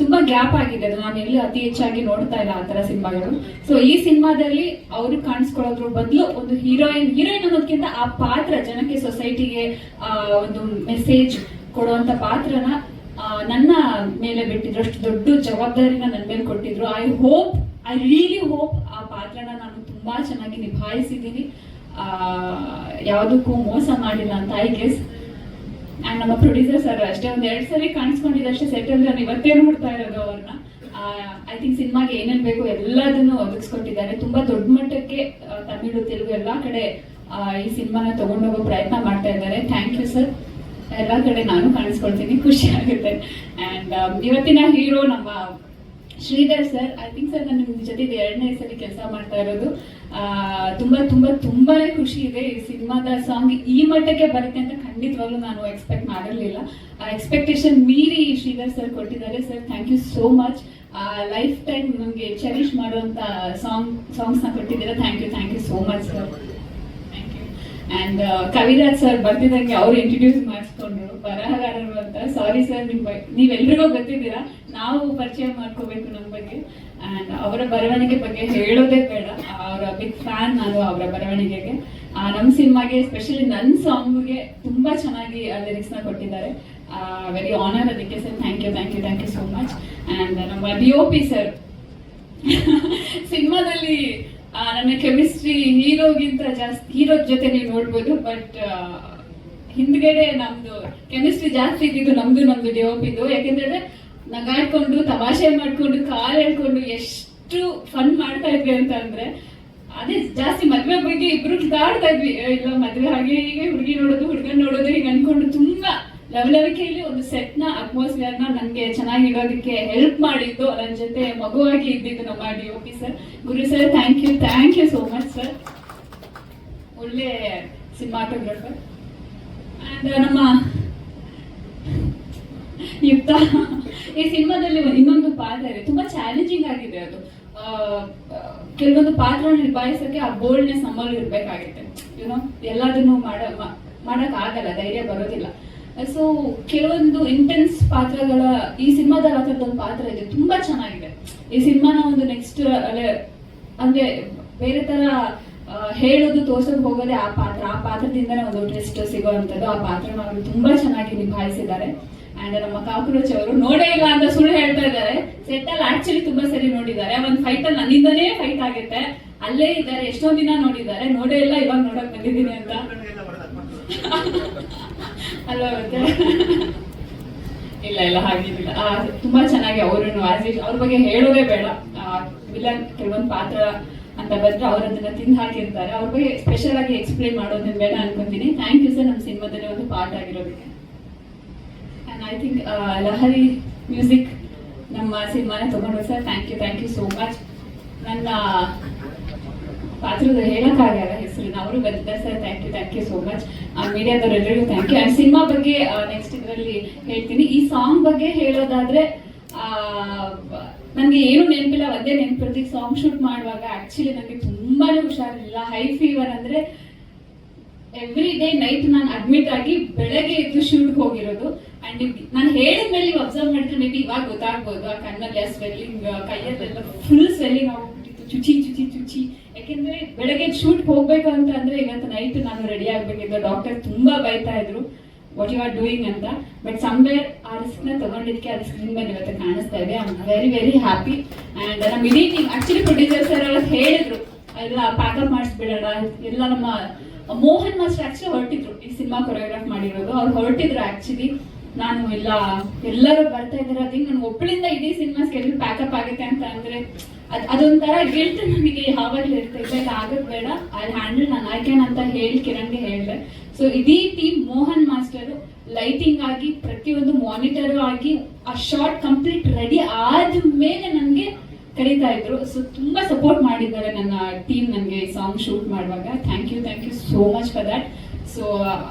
ತುಂಬಾ ಗ್ಯಾಪ್ ಆಗಿದೆ. ಅದು ನಾನು ಎಲ್ಲಿ ಅತಿ ಹೆಚ್ಚಾಗಿ ನೋಡ್ತಾ ಇಲ್ಲ ಆ ಥರ ಸಿನಿಮಾಗಳು. ಸೊ ಈ ಸಿನಿಮಾದಲ್ಲಿ ಅವರು ಕಾಣಿಸ್ಕೊಳ್ಳೋದ್ರ ಬದಲು ಒಂದು ಹೀರೋಯಿನ್ ಅನ್ನೋದಕ್ಕಿಂತ ಆ ಪಾತ್ರ ಜನಕ್ಕೆ, ಸೊಸೈಟಿಗೆ ಒಂದು ಮೆಸೇಜ್ ಕೊಡುವಂತ ಪಾತ್ರನ ನನ್ನ ಮೇಲೆ ಬಿಟ್ಟಿದ್ರು. ಅಷ್ಟು ದೊಡ್ಡ ಜವಾಬ್ದಾರಿನ ನನ್ನ ಮೇಲೆ ಕೊಟ್ಟಿದ್ರು. ಐ ರಿಯಲಿ ಹೋಪ್ ಆ ಪಾತ್ರನ ನಾನು ತುಂಬಾ ಚೆನ್ನಾಗಿ ನಿಭಾಯಿಸಿದ್ದೀನಿ, ಯಾವುದಕ್ಕೂ ಮೋಸ ಮಾಡಿಲ್ಲ ಅಂತ ಐ ಗೆಸ್. ಅಂಡ್ ನಮ್ಮ ಪ್ರೊಡ್ಯೂಸರ್ ಸರ್ ಅಷ್ಟೇ, ಒಂದ್ 2 ಸರಿ ಕಾಣಿಸ್ಕೊಂಡಿದ್ದಷ್ಟೇ ಸೆಟಲ್. ನಾನು ಇವತ್ತೇ ನೋಡ್ತಾ ಇರೋದು ಅವ್ರನ್ನ. ಐ ಥಿಂಕ್ ಸಿನಿಮಾಗೆ ಏನೇನ್ ಬೇಕು ಎಲ್ಲದನ್ನು ಒದಗಿಸ್ಕೊಟ್ಟಿದ್ದಾರೆ. ತುಂಬಾ ದೊಡ್ಡ ಮಟ್ಟಕ್ಕೆ ತಮಿಳು, ತೆಲುಗು ಎಲ್ಲಾ ಕಡೆ ಈ ಸಿನಿಮಾನ ತಗೊಂಡೋಗೋ ಪ್ರಯತ್ನ ಮಾಡ್ತಾ ಇದ್ದಾರೆ. Thank you sir. ಎಲ್ಲಾ ಕಡೆ ನಾನು ಕಾಣಿಸ್ಕೊಳ್ತೀನಿ, ಖುಷಿ ಆಗುತ್ತೆ. ಅಂಡ್ ಇವತ್ತಿನ ಹೀರೋ ನಮ್ಮ Sridhar sir. I think sir ನಾನು ನಿಮ್ ಜೊತೆ 2ನೇ ಸರಿ ಕೆಲಸ ಮಾಡ್ತಾ ಇರೋದು. ತುಂಬಾನೇ ಖುಷಿ ಇದೆ. ಈ ಸಿನಿಮಾದ ಸಾಂಗ್ ಈ ಮಟ್ಟಕ್ಕೆ ಬರುತ್ತೆ ಅಂತ ಖಂಡಿತವಾಗ್ಲೂ ನಾನು ಎಕ್ಸ್ಪೆಕ್ಟ್ ಮಾಡಿರ್ಲಿಲ್ಲ. ಆ ಎಕ್ಸ್ಪೆಕ್ಟೇಷನ್ ಮೀರಿ ಶ್ರೀಧರ್ ಸರ್ ಕೊಟ್ಟಿದ್ದಾರೆ. Sir thank you so much. Life time ನಮಗೆ ಚೆರಿಶ್ ಮಾಡುವಂತ ಸಾಂಗ್ಸ್ ನ ಕೊಟ್ಟಿದ್ದೀರಾ. Thank you so much sir. Thank you. And Kaviraj sir ಬರ್ತಿದಂಗೆ ಅವ್ರು ಇಂಟ್ರೊಡ್ಯೂಸ್ ಮಾಡಿಸ್ಕೊಂಡ್ರು, ಬರಹಗಾರರು ಅಂತ. ಸಾರಿ ಸರ್, ನೀವೆಲ್ರಿಗೂ ಗೊತ್ತಿದ್ದೀರಾ, ನಾವು ಪರಿಚಯ ಮಾಡ್ಕೋಬೇಕು ನಮ್ಮ ಬಗ್ಗೆ. ಅಂಡ್ ಅವರ ಬರವಣಿಗೆ ಬಗ್ಗೆ ಹೇಳೋದೇ ಬೇಡ, ಅವರ ಬಿಗ್ ಫ್ಯಾನ್ ನಾನು ಅವರ ಬರವಣಿಗೆಗೆ. ನಮ್ಮ ಸಿನಿಮಾಗೆ ಎಸ್ಪೆಷಲಿ ನನ್ನ ಸಾಂಗ್ಗೆ ತುಂಬಾ ಚೆನ್ನಾಗಿ ಲಿರಿಕ್ಸ್ ನ ಕೊಟ್ಟಿದ್ದಾರೆ. ವೆರಿ ಆನರ್ ಅದಕ್ಕೆ sir. Thank you so much. And ನಮ್ಮ DOP ಸರ್ ಸಿನಿಮಾದಲ್ಲಿ ನನ್ನ ಕೆಮಿಸ್ಟ್ರಿ ಹೀರೋಗಿಂತ ಜಾಸ್ತಿ, ಹೀರೋ ಜೊತೆ ನೀವು ನೋಡ್ಬೋದು, ಬಟ್ ಹಿಂದ್ಗಡೆ ನಮ್ದು ಕೆಮಿಸ್ಟ್ರಿ ಜಾಸ್ತಿ ಇದ್ದಿದ್ದು ನಮ್ದು DOPದು. ಯಾಕೆಂದ್ರೆ ನಗಾಡ್ಕೊಂಡು ತಮಾಷೆ ಮಾಡ್ಕೊಂಡು ಕಾಲ್ ಹೇಳ್ಕೊಂಡು ಎಷ್ಟು ಫನ್ ಮಾಡ್ತಾ ಇದ್ವಿ ಅಂತ ಅಂದ್ರೆ, ಅದೇ ಜಾಸ್ತಿ ಮದ್ವೆ ಬಗ್ಗೆ ಇಬ್ರು ಕಿತಾಡ್ತಾ ಇದ್ವಿ. ಇಲ್ಲ ಮದ್ವೆ ಹಾಗೆ ಹೀಗೆ, ಹುಡುಗಿ ನೋಡೋದು ಹುಡುಗನ್ ನೋಡೋದು ಹೀಗೆ ಅನ್ಕೊಂಡು ತುಂಬಾ ಲವಲವಿಕೆಯಲ್ಲಿ ಒಂದು ಸೆಟ್ ನ ಅಟ್ಮಾಸ್ಫಿಯರ್ ನ ನನ್ಗೆ ಚೆನ್ನಾಗಿ ಇಡೋದಕ್ಕೆ ಹೆಲ್ಪ್ ಮಾಡಿದ್ದು, ನನ್ನ ಜೊತೆ ಮಗುವಾಗಿ ಇದ್ದಿದ್ದು ನಮ್ಮ DOP sir. Guru sir thank you so much sir. ಒಳ್ಳೆ ಸಿನಿಮಾಟೋಗ್ರಫರ್. ಅಂಡ್ ನಮ್ಮ ಯುಕ್ತ ಈ ಸಿನಿಮಾದಲ್ಲಿ ಇನ್ನೊಂದು ಪಾತ್ರ ಇದೆ, ತುಂಬಾ ಚಾಲೆಂಜಿಂಗ್ ಆಗಿದೆ ಅದು. ಕೆಲವೊಂದು ಪಾತ್ರ ನಿಭಾಯಿಸಕ್ಕೆ ಆ ಬೋಲ್ಡ್ನೆಸ್ ನಮ್ಮಲ್ಲಿ ಇರ್ಬೇಕಾಗುತ್ತೆ. ಯುನೋ ಎಲ್ಲದನ್ನು ಮಾಡಕ್ ಆಗಲ್ಲ, ಧೈರ್ಯ ಬರೋದಿಲ್ಲ. ಸೊ ಕೆಲವೊಂದು ಇಂಟೆನ್ಸ್ ಪಾತ್ರಗಳ ಈ ಸಿನಿಮಾದಲ್ಲಿ ಒಂದು ಪಾತ್ರ ಇದೆ, ತುಂಬಾ ಚೆನ್ನಾಗಿದೆ. ಈ ಸಿನಿಮಾನ ಒಂದು ನೆಕ್ಸ್ಟ್ ಅಂದ್ರೆ ಬೇರೆ ತರ ಹೇಳೋದು, ತೋರ್ಸೋದು ಹೋಗೋದೇ ಆ ಪಾತ್ರದಿಂದನೇ ಒಂದು ಟ್ವಿಸ್ಟ್ ಸಿಗೋವಂಥದ್ದು. ಆ ಪಾತ್ರನ ಅವರು ತುಂಬಾ ಚೆನ್ನಾಗಿ ನಿಭಾಯಿಸಿದ್ದಾರೆ. ಅಂಡ್ ನಮ್ಮ ಕಾಕ್ರೋಚ್ ಅವರು ನೋಡೇ ಇಲ್ಲ ಅಂತ ಸುಳ್ಳು ಹೇಳ್ತಾ ಇದ್ದಾರೆ. ಸೆಟ್ ಅಲ್ಲಿ ಆಕ್ಚುಲಿ ತುಂಬಾ ಸರಿ ನೋಡಿದ್ದಾರೆ. ಒಂದ್ ಫೈಟ್ ಅಲ್ಲಿ ನನ್ನಿಂದನೇ ಫೈಟ್ ಆಗುತ್ತೆ, ಅಲ್ಲೇ ಇದ್ದಾರೆ, ಎಷ್ಟೊಂದ್ ದಿನ ನೋಡಿದ್ದಾರೆ. ನೋಡೇ ಇಲ್ಲ, ಇವಾಗ ನೋಡಕ್ ಬಂದಿದ್ದೀನಿ ಅಂತ ಅಲ್ವಾ? ಇಲ್ಲ ಹಾಗಿಲ್ಲ. ತುಂಬಾ ಚೆನ್ನಾಗಿ ಅವ್ರನ್ನು ಅವ್ರ ಬಗ್ಗೆ ಹೇಳೋದೇ ಬೇಡ. ವಿಲನ್ ಕೆಲವೊಂದು ಪಾತ್ರ ಅಂತ ಬಂದ್ರೆ ಅವರದನ್ನ ತಿಂದು ಹಾಕಿರ್ತಾರೆ. ಅವ್ರ ಬಗ್ಗೆ ಸ್ಪೆಷಲ್ ಆಗಿ ಎಕ್ಸ್ಪ್ಲೇನ್ ಮಾಡೋದನ್ನ ಬೇಡ ಅನ್ಕೊಂತೀನಿ. ಥ್ಯಾಂಕ್ ಯು ಸರ್, ನಮ್ಮ ಸಿನಿಮಾದಲ್ಲಿ ಒಂದು ಪಾರ್ಟ್ ಆಗಿರೋದಕ್ಕೆ. And I think Lahari music ನಮ್ಮ ಸಿನಿಮಾನ ತಗೊಂಡು sir. Thank you so much. ನನ್ನ ಪಾತ್ರದ ಹೇಳಕ್ಕಾಗಲ್ಲ ಹೆಸರಿನ, ಅವರು ಬಂದಿದ್ದಾರೆ sir. Thank you so much. ಮೀಡಿಯಾದವರೆಲ್ಲರಿಗೂ ಥ್ಯಾಂಕ್ ಯು. ಅಂಡ್ ಸಿನಿಮಾ ಬಗ್ಗೆ ನೆಕ್ಸ್ಟ್ ಇದರಲ್ಲಿ ಹೇಳ್ತೀನಿ. ಈ ಸಾಂಗ್ ಬಗ್ಗೆ ಹೇಳೋದಾದ್ರೆ ನನಗೆ ಏನು ನೆನಪಿಲ್ಲ, ಒಂದೇ ನೆನಪಿರ್ತಿ. ಸಾಂಗ್ ಶೂಟ್ ಮಾಡುವಾಗ ಆಕ್ಚುಲಿ ನನಗೆ ತುಂಬಾನೇ ಹುಷಾರಿಲ್ಲ. ಹೈ ಫೀವರ್ ಅಂದ್ರೆ ಎವ್ರಿ ಡೇ ನೈಟ್ ನಾನು ಅಡ್ಮಿಟ್ ಆಗಿ ಬೆಳಗ್ಗೆ ಎದ್ದು ಶೂಟ್ಗೆ ಹೋಗಿರೋದು. ಅಂಡ್ ನಾನು ಹೇಳಿದ್ಮೇಲೆ ನೀವು ಅಬ್ಸರ್ವ್ ಮಾಡಿದ್ರೆ ಮೇ ಬಿ ಇವಾಗ ಗೊತ್ತಾಗ್ಬೋದು. ಆ ಕಣ್ಣಲ್ಲಿ ಸ್ವೆಲ್ಲಿಂಗ್, ಕೈಯಲ್ಲೆಲ್ಲ ಫುಲ್ ಸ್ವೆಲ್ಲಿಂಗ್ ಆಗ್ಬಿಟ್ಟಿತ್ತು, ಚುಚಿ. ಯಾಕೆಂದ್ರೆ ಬೆಳಗ್ಗೆ ಶೂಟ್ ಹೋಗ್ಬೇಕು ಅಂತ ಅಂದ್ರೆ ಇವತ್ತು ನೈಟ್ ನಾನು ರೆಡಿ ಆಗ್ಬೇಕಿದ್ದು. ಡಾಕ್ಟರ್ ತುಂಬಾ ಬೈತಾ ಇದ್ರು ವಾಟ್ ಯು ಆರ್ ಡೂಯಿಂಗ್ ಅಂತ. ಬಟ್ ಸಮ್ವೇರ್ ಆ ರಿಸ್ಕ್ ನ ತಗೊಂಡಿದ್ದಕ್ಕೆ ಅದು ಸ್ಕ್ರೀನ್ ಮೇಲೆ ಇವತ್ತು ಕಾಣಿಸ್ತಾ ಇದೆ. I am very happy. And ನಮ್ಮ ಇಡೀ ಟೀಮ್ ಆಕ್ಚುಲಿ ಪ್ರೊಡ್ಯೂಸರ್ ಸರ್ ಎಲ್ಲ ಹೇಳಿದ್ರು ಎಲ್ಲ ಪ್ಯಾಕಪ್ ಮಾಡಿಸ್ಬಿಡೋಣ ಎಲ್ಲ. ನಮ್ಮ ಮೋಹನ್ ಮಾಸ್ಟರ್ ಆಕ್ಚುಲಿ ಹೊರಟಿದ್ರು, ಈ ಸಿನಿಮಾ ಕೊರಿಯೋಗ್ರಾಫ್ ಮಾಡಿರೋದು. ಅವ್ರು ಹೊರಟಿದ್ರು ಆಕ್ಚುಲಿ. ನಾನು ಇಲ್ಲ, ಎಲ್ಲರೂ ಬರ್ತಾ ಇದ್ದಾರೆ, ಅದಕ್ಕೆ ನಾನು ಒಬ್ಬಳಿಂದ ಇಡೀ ಸಿನಿಮಾ ಸ್ಕೆಡ್ಯೂಲ್ ಪ್ಯಾಕಪ್ ಆಗುತ್ತೆ ಅಂತ ಅಂದ್ರೆ ಅದೊಂಥರ ಗಿಲ್ಟ್ ನನಗೆ ಯಾವಾಗಲೂ ಇರ್ತೈತೆ. ಆಗದ್ ಬೇಡ, ಅಲ್ಲಿ ಹ್ಯಾಂಡಲ್ ನಾನು ಐ ಕ್ಯಾನ್ ಅಂತ ಹೇಳಿ ಕಿರಣ್ಗೆ ಹೇಳಿದೆ. ಸೊ ಇಡೀ ಟೀಮ್ ಮೋಹನ್ ಮಾಸ್ಟರ್ ಲೈಟಿಂಗ್ ಆಗಿ ಪ್ರತಿಯೊಂದು ಮಾನಿಟರ್ ಆಗಿ ಆ ಶಾರ್ಟ್ ಕಂಪ್ಲೀಟ್ ರೆಡಿ ಆದ್ಮೇಲೆ ನನಗೆ ಕರೀತಾ ಇದ್ರು. ಸೊ ತುಂಬಾ ಸಪೋರ್ಟ್ ಮಾಡಿದ್ದಾರೆ ನನ್ನ ಟೀಮ್ ನನಗೆ ಸಾಂಗ್ ಶೂಟ್ ಮಾಡುವಾಗ. Thank you so much for that. So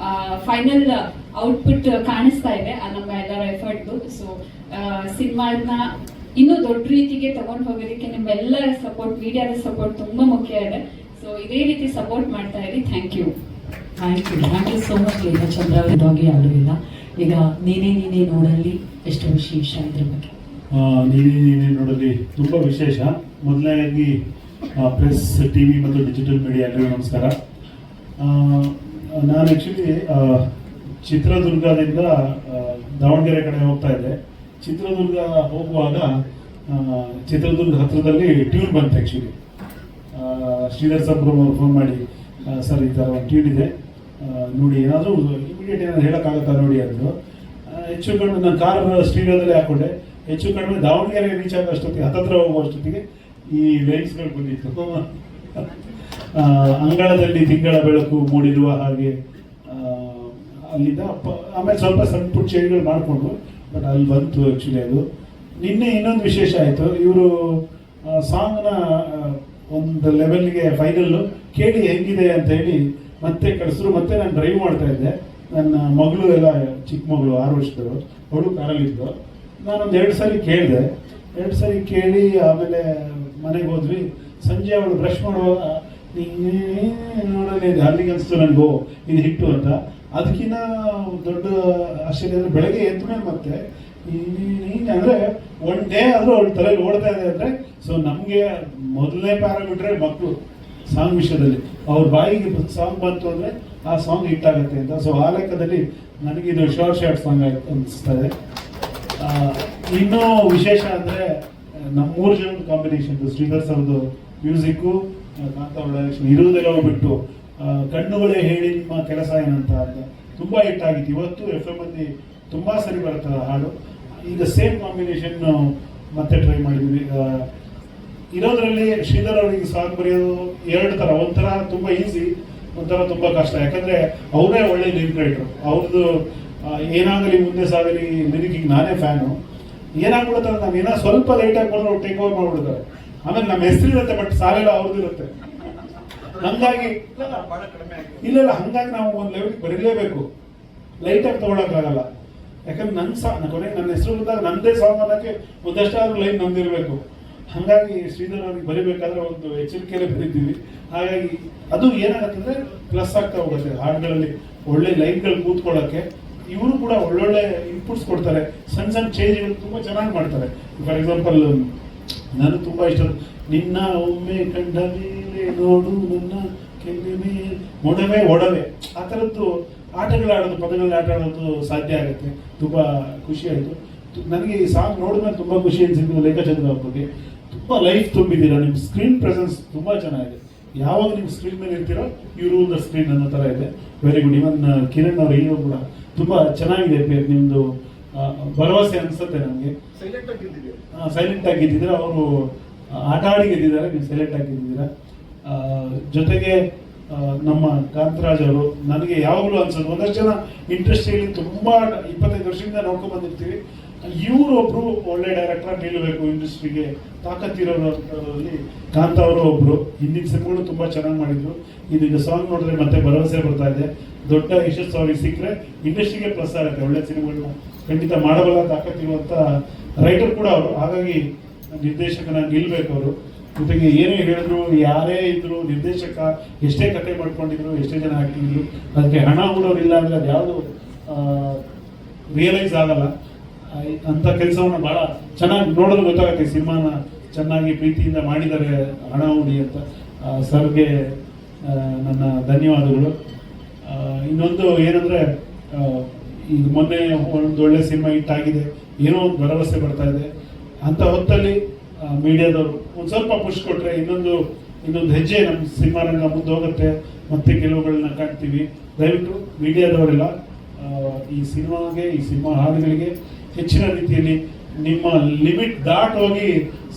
final output ಕಾಣಿಸ್ತಾ ಇದೆ ನಮ್ಮ ಎಲ್ಲರ ಎಫರ್ಟ್ದು. ಸೊ ಸಿನಿಮಾನ ಇನ್ನೂ ದೊಡ್ಡ ರೀತಿಗೆ ತಗೊಂಡು ಹೋಗೋದಕ್ಕೆ ನಿಮ್ಮೆಲ್ಲರ ಸಪೋರ್ಟ್, ಮೀಡಿಯಾದ ಸಪೋರ್ಟ್ ತುಂಬಾ ಮುಖ್ಯ ಇದೆ. ಸೊ ಇದೇ ರೀತಿ ಸಪೋರ್ಟ್ ಮಾಡ್ತಾ ಇರಿ. Thank you so much Leena Chandra ಅವರಿಗಾಗಿ ಆಡುವಿಲ್ಲ. ಈಗ ನೀನೇ ನೋಡಲ್ಲಿ ಎಷ್ಟು ವಿಶೇಷ ಇದ್ರ ಬಗ್ಗೆ? ನೀನೇ ನೋಡಲಿ ತುಂಬ ವಿಶೇಷ. ಮೊದಲನೇದಾಗಿ ಪ್ರೆಸ್, ಟಿವಿ ಮತ್ತು ಡಿಜಿಟಲ್ ಮೀಡಿಯಾ ಎಲ್ಲರಿಗೂ ನಮಸ್ಕಾರ. ನಾನು ಆ್ಯಕ್ಚುಲಿ ಚಿತ್ರದುರ್ಗದಿಂದ ದಾವಣಗೆರೆ ಕಡೆ ಹೋಗ್ತಾ ಇದ್ದೆ. ಚಿತ್ರದುರ್ಗ ಹೋಗುವಾಗ ಚಿತ್ರದುರ್ಗ ಹತ್ರದಲ್ಲಿ ಟ್ಯೂನ್ ಬಂತು. ಆ್ಯಕ್ಚುಲಿ ಶ್ರೀಧರ್ ಸಾಬ್ರು ಫೋನ್ ಮಾಡಿ, ಸರ್ ಈ ಥರ ಒಂದು ಟ್ಯೂನ್ ಇದೆ ನೋಡಿ, ಏನಾದರೂ ಇಮಿಡಿಯೇಟ್ ಏನಾದ್ರು ಹೇಳೋಕ್ಕಾಗತ್ತಾ ನೋಡಿ ಅಂದರು. ಹೆಚ್ಚು ಕಡಿಮೆ ನಾನು ಕಾರ್ ಸ್ಟೀರಿಯೋದಲ್ಲೇ ಹಾಕ್ಕೊಂಡೆ. ಹೆಚ್ಚು ಕಡಿಮೆ ದಾವಣಗೆರೆ ರೀಚ್ ಆಗೋಷ್ಟೊತ್ತಿಗೆ, ಹತ್ತತ್ರ ಹೋಗುವಷ್ಟೊತ್ತಿಗೆ ಈ ಲೈನ್ಸ್ಗಳು ಬಂದಿತ್ತು. ಅಂಗಳದಲ್ಲಿ ತಿಂಗಳ ಬೆಳಕು ಮೂಡಿರುವ ಹಾಗೆ, ಅಲ್ಲಿಂದ ಆಮೇಲೆ ಸ್ವಲ್ಪ ಸಣ್ಣ ಪುಟ್ಟ ಚೇಂಜ್ಗಳು ಮಾಡಿಕೊಂಡು, ಬಟ್ ಅಲ್ಲಿ ಬಂತು ಆ್ಯಕ್ಚುಲಿ ಅದು. ನಿನ್ನೆ ಇನ್ನೊಂದು ವಿಶೇಷ ಆಯಿತು. ಇವರು ಸಾಂಗ್ನ ಒಂದು ಲೆವೆಲ್ಗೆ ಫೈನಲ್ಲು ಕೇಳಿ ಹೆಂಗಿದೆ ಅಂತ ಹೇಳಿ ಮತ್ತೆ ಕಳಿಸಿದ್ರು. ಮತ್ತೆ ನಾನು ಡ್ರೈವ್ ಮಾಡ್ತಾ ಇದ್ದೆ. ನನ್ನ ಮಗಳು ಎಲ್ಲ ಚಿಕ್ಕ ಮಗಳು 6 ವರ್ಷದವರು, ಅವಳು ಕಾರಲ್ಲಿದ್ದು. ನಾನೊಂದು 2 ಸರಿ ಕೇಳಿದೆ. 2 ಸರಿ ಕೇಳಿ ಆಮೇಲೆ ಮನೆಗೆ ಹೋದ್ವಿ. ಸಂಜೆ ಅವಳು ಬ್ರಷ್ ಮಾಡುವಾಗ ನೋಡಲಿ ಅಲ್ಲಿಗೆ ಅನಿಸ್ತು ನನಗೂ ಇದು ಹಿಟ್ಟು ಅಂತ. ಅದಕ್ಕಿಂತ ದೊಡ್ಡ ಆಶ್ಚರ್ಯ ಅಂದರೆ ಬೆಳಗ್ಗೆ ಎದ್ದ ಮೇಲೆ ಮತ್ತೆ ಅಂದರೆ 1 ಡೇ ಆದರೂ ಅವಳ ತಲೆಯಲ್ಲಿ ಓಡ್ತಾ ಇದೆ ಅಂದರೆ, ಸೊ ನಮಗೆ ಮೊದಲನೇ ಪ್ಯಾರಾಮೀಟ್ರೇ ಮಕ್ಕಳು ಸಾಂಗ್ ವಿಷಯದಲ್ಲಿ. ಅವ್ರ ಬಾಯಿಗೆ ಸಾಂಗ್ ಬಂತು ಅಂದರೆ ಆ ಸಾಂಗ್ ಹಿಟ್ ಆಗುತ್ತೆ ಅಂತ. ಸೊ ಆ ಲೆಕ್ಕದಲ್ಲಿ ನನಗಿದು ಶಾರ್ಟ್ ಸಾಂಗ್ ಅನಿಸ್ತಾ ಇದೆ. ಇನ್ನೂ ವಿಶೇಷ ಅಂದರೆ ನಮ್ಮ 3 ಜನದ ಕಾಂಬಿನೇಷನ್, ಶ್ರೀಧರ್ ಸರ್ದು ಮ್ಯೂಸಿಕ್ಕು, ಕಾಂತ ಡೈರೆಕ್ಷನ್ ಇರುವುದೆಲ್ಲ ಬಿಟ್ಟು ಕಣ್ಣುಗಳೇ ಹೇಳಿ ನಿಮ್ಮ ಕೆಲಸ ಏನಂತ ಅಂತ ತುಂಬ ಹಿಟ್ ಆಗಿತ್ತು. ಇವತ್ತು FM ಅಲ್ಲಿ ತುಂಬ ಸರಿ ಬರ್ತದೆ ಹಾಡು. ಈಗ ಸೇಮ್ ಕಾಂಬಿನೇಷನ್ ಮತ್ತೆ ಟ್ರೈ ಮಾಡಿದ್ವಿ. ಇರೋದ್ರಲ್ಲಿ ಶ್ರೀಧರ್ ಅವರಿಗೆ ಸಾಂಗ್ ಬರೆಯೋದು 2 ಥರ. ಒಂಥರ ತುಂಬ ಈಸಿ, ಒಂಥರ ತುಂಬ ಕಷ್ಟ. ಯಾಕಂದರೆ ಅವರೇ ಒಳ್ಳೆ ಲಿರಿಕ್ ರೈಟ್ರು. ಅವ್ರದ್ದು ಏನಾಗಲಿ ಮುಂದೆ ಸಾಗಲಿ ಲಿರಿಕಿಗೆ ನಾನೇ ಫ್ಯಾನು. ಏನಾಗ್ಬಿಡುತ್ತೆ, ನಾವು ಏನೋ ಸ್ವಲ್ಪ ಲೈಟಾಗಿ ಬಂದ್ರೆ ಅವ್ರು ಟೇಕ್ ಓವರ್ ಮಾಡ್ಬಿಡ್ತಾರೆ. ಆಮೇಲೆ ನಮ್ಮ ಹೆಸರಿರುತ್ತೆ, ಬಟ್ ಸಾಲೆಲ್ಲ ಅವ್ರದ್ದು ಇರುತ್ತೆ. ಹಂಗಾಗಿ ಇಲ್ಲ ಹಂಗಾಗಿ ನಾವು ಒಂದು ಲೆವೆಲ್ಗೆ ಬರೀಲೇಬೇಕು, ಲೈಟಾಗಿ ತೊಗೊಳಕ್ಕಾಗಲ್ಲ. ಯಾಕಂದ್ರೆ ಕೊನೆಗೆ ನನ್ನ ಹೆಸರು ಬಂದಾಗ ನನ್ನದೇ ಸಾಂಗ್ ಅನ್ನೋಕ್ಕೆ ಒಂದಷ್ಟಾದ್ರೂ ಲೈನ್ ನಮ್ದಿರಬೇಕು. ಹಾಗಾಗಿ ಶ್ರೀಧರ್ ಅವ್ರಿಗೆ ಬರೀಬೇಕಾದ್ರೆ ಒಂದು ಎಚ್ಚರಿಕೆಯಲ್ಲೇ ಬರೀತೀವಿ. ಹಾಗಾಗಿ ಅದು ಏನಾಗತ್ತಂದ್ರೆ ಪ್ಲಸ್ ಆಗ್ತಾ ಹೋಗುತ್ತೆ ಹಾಡುಗಳಲ್ಲಿ, ಒಳ್ಳೆ ಲೈನ್ಗಳು ಕೂತ್ಕೊಳ್ಳೋಕ್ಕೆ. ಇವರು ಕೂಡ ಒಳ್ಳೊಳ್ಳೆ ಇನ್ಪುಟ್ಸ್ ಕೊಡ್ತಾರೆ, ಸಣ್ಣ ಸಣ್ಣ ಚೇಂಜ್ಗಳು ತುಂಬ ಚೆನ್ನಾಗಿ ಮಾಡ್ತಾರೆ. ಫಾರ್ ಎಕ್ಸಾಂಪಲ್, ನಾನು ತುಂಬ ಇಷ್ಟ, ನಿನ್ನ ಒಮ್ಮೆ ಕಂಡ ಮೇಲೆ ನೋಡು ನನ್ನ ಕೆನ್ನೆ ಮೇಲೆ ಮೊಡವೆ ಒಡವೆ, ಆ ಥರದ್ದು ಆಟಗಳಾಡೋದು, ಪದಗಳಲ್ಲಿ ಆಟ ಆಡೋದು ಸಾಧ್ಯ ಆಗುತ್ತೆ. ತುಂಬ ಖುಷಿ ಆಯಿತು ನನಗೆ. ಈ ಸಾಂಗ್ ನೋಡಿದ್ಮೇಲೆ ತುಂಬ ಖುಷಿ ಅನಿಸಿದ್ದು. ಲೇಖಚಂದ್ರ ಅವ್ರ ಬಗ್ಗೆ ತುಂಬ ಲೈಫ್ ತುಂಬಿದ್ದೀರಾ. ನಿಮ್ಮ ಸ್ಕ್ರೀನ್ ಪ್ರೆಸೆನ್ಸ್ ತುಂಬ ಚೆನ್ನಾಗಿದೆ. ಯಾವಾಗ ನಿಮ್ಮ ಸ್ಕ್ರೀನ್ ಮೇಲೆ ಇರ್ತೀರೋ ಯು ರೂಲ್ ದ ಸ್ಕ್ರೀನ್ ಅನ್ನೋ ಥರ ಇದೆ. Very good. ಇವನ್ ಕಿರಣ್ ಅವ್ರ ಹೀರೋ ಕೂಡ ತುಂಬ ಚೆನ್ನಾಗಿದೆ. ನಿಮ್ಮದು ಭರವಸೆ ಅನಿಸುತ್ತೆ ನಮಗೆ. ಸೈಲೆಂಟ್ ಆಗಿ ಗೆದ್ದಿದ್ದೀರಾ, ಅವರು ಆಟ ಆಡಿ ಗೆದ್ದಿದ್ದಾರೆ, ನೀವು ಸೈಲೆಂಟ್ ಆಗಿ ಗೆದ್ದಿದ್ದೀರಾ. ಜೊತೆಗೆ ನಮ್ಮ ಕಾಂತರಾಜ್ ಅವರು ನನಗೆ ಯಾವಾಗಲೂ ಅನ್ಸೋದು, ಒಂದಷ್ಟು ಜನ ಇಂಡಸ್ಟ್ರಿಯಲ್ಲಿ ತುಂಬ 25 ವರ್ಷದಿಂದ ನೋಡ್ಕೊಂಡು ಬಂದಿರ್ತೀವಿ. ಇವರೊಬ್ರು ಒಳ್ಳೆ ಡೈರೆಕ್ಟರ್ ನಿಲ್ಲಬೇಕು, ಇಂಡಸ್ಟ್ರಿಗೆ ತಾಕತ್ತಿರೋರಲ್ಲಿ ಕಾಂತ ಅವರು ಒಬ್ರು. ಹಿಂದಿನ ಸಿನಿಮಾಗಳು ತುಂಬ ಚೆನ್ನಾಗಿ ಮಾಡಿದ್ರು. ಇದೀಗ ಸಾಂಗ್ ನೋಡಿದ್ರೆ ಮತ್ತೆ ಭರವಸೆ ಬರ್ತಾ ಇದೆ. ದೊಡ್ಡ ಯಶಸ್ಸು ಅವ್ರಿಗೆ ಸಿಕ್ಕರೆ ಇಂಡಸ್ಟ್ರಿಗೆ ಪ್ಲಸ್ ಆಗುತ್ತೆ. ಒಳ್ಳೆ ಸಿನಿಮಾಗಳನ್ನ ಖಂಡಿತ ಮಾಡಬಲ್ಲ ತಾಕತ್ತಿರುವಂಥ ರೈಟರ್ ಕೂಡ ಅವರು. ಹಾಗಾಗಿ ನಿರ್ದೇಶಕನಾಗಿ ನಿಲ್ಬೇಕು ಅವರು. ಜೊತೆಗೆ ಏನೇ ಹೇಳಿದ್ರು, ಯಾರೇ ಇದ್ರು, ನಿರ್ದೇಶಕ ಎಷ್ಟೇ ಕತೆ ಮಾಡ್ಕೊಂಡಿದ್ರು, ಎಷ್ಟೇ ಜನ ಹಾಕಿದ್ರು, ಅದಕ್ಕೆ ಹಣ ಹೂಡೋರಿಲ್ಲ ಅಂದರೆ ಅದು ಯಾವುದು ರಿಯಲೈಸ್ ಆಗಲ್ಲ. ಅಂಥ ಕೆಲಸವನ್ನು ಭಾಳ ಚೆನ್ನಾಗಿ ನೋಡೋದು ಗೊತ್ತಾಗುತ್ತೆ. ಸಿನಿಮಾನ ಚೆನ್ನಾಗಿ ಪ್ರೀತಿಯಿಂದ ಮಾಡಿದ್ದಾರೆ ಹಣ ಹೂಡಿ ಅಂತ. ಸರ್ಗೆ ನನ್ನ ಧನ್ಯವಾದಗಳು. ಇನ್ನೊಂದು ಏನಂದರೆ, ಈಗ ಮೊನ್ನೆ ಒಂದು ಒಳ್ಳೆ ಸಿನಿಮಾ ಹಿಟ್ ಆಗಿದೆ, ಏನೋ ಒಂದು ಭರವಸೆ ಬರ್ತಾ ಇದೆ. ಅಂಥ ಹೊತ್ತಲ್ಲಿ ಮೀಡಿಯಾದವರು ಒಂದು ಸ್ವಲ್ಪ ಪುಷ್ ಕೊಟ್ಟರೆ ಇನ್ನೊಂದು ಹೆಜ್ಜೆ ನಮ್ಮ ಸಿನಿಮಾ ರಂಗ ಮುಂದೆ ಹೋಗುತ್ತೆ. ಮತ್ತೆ ಕೆಲವುಗಳನ್ನ ಕಾಣ್ತೀವಿ. ದಯವಿಟ್ಟು ಮೀಡಿಯಾದವರೆಲ್ಲ ಈ ಸಿನಿಮಾಗೆ, ಈ ಸಿನಿಮಾ ಹಾಡುಗಳಿಗೆ ಹೆಚ್ಚಿನ ರೀತಿಯಲ್ಲಿ ನಿಮ್ಮ ಲಿಮಿಟ್ ದಾಟ್ ಹೋಗಿ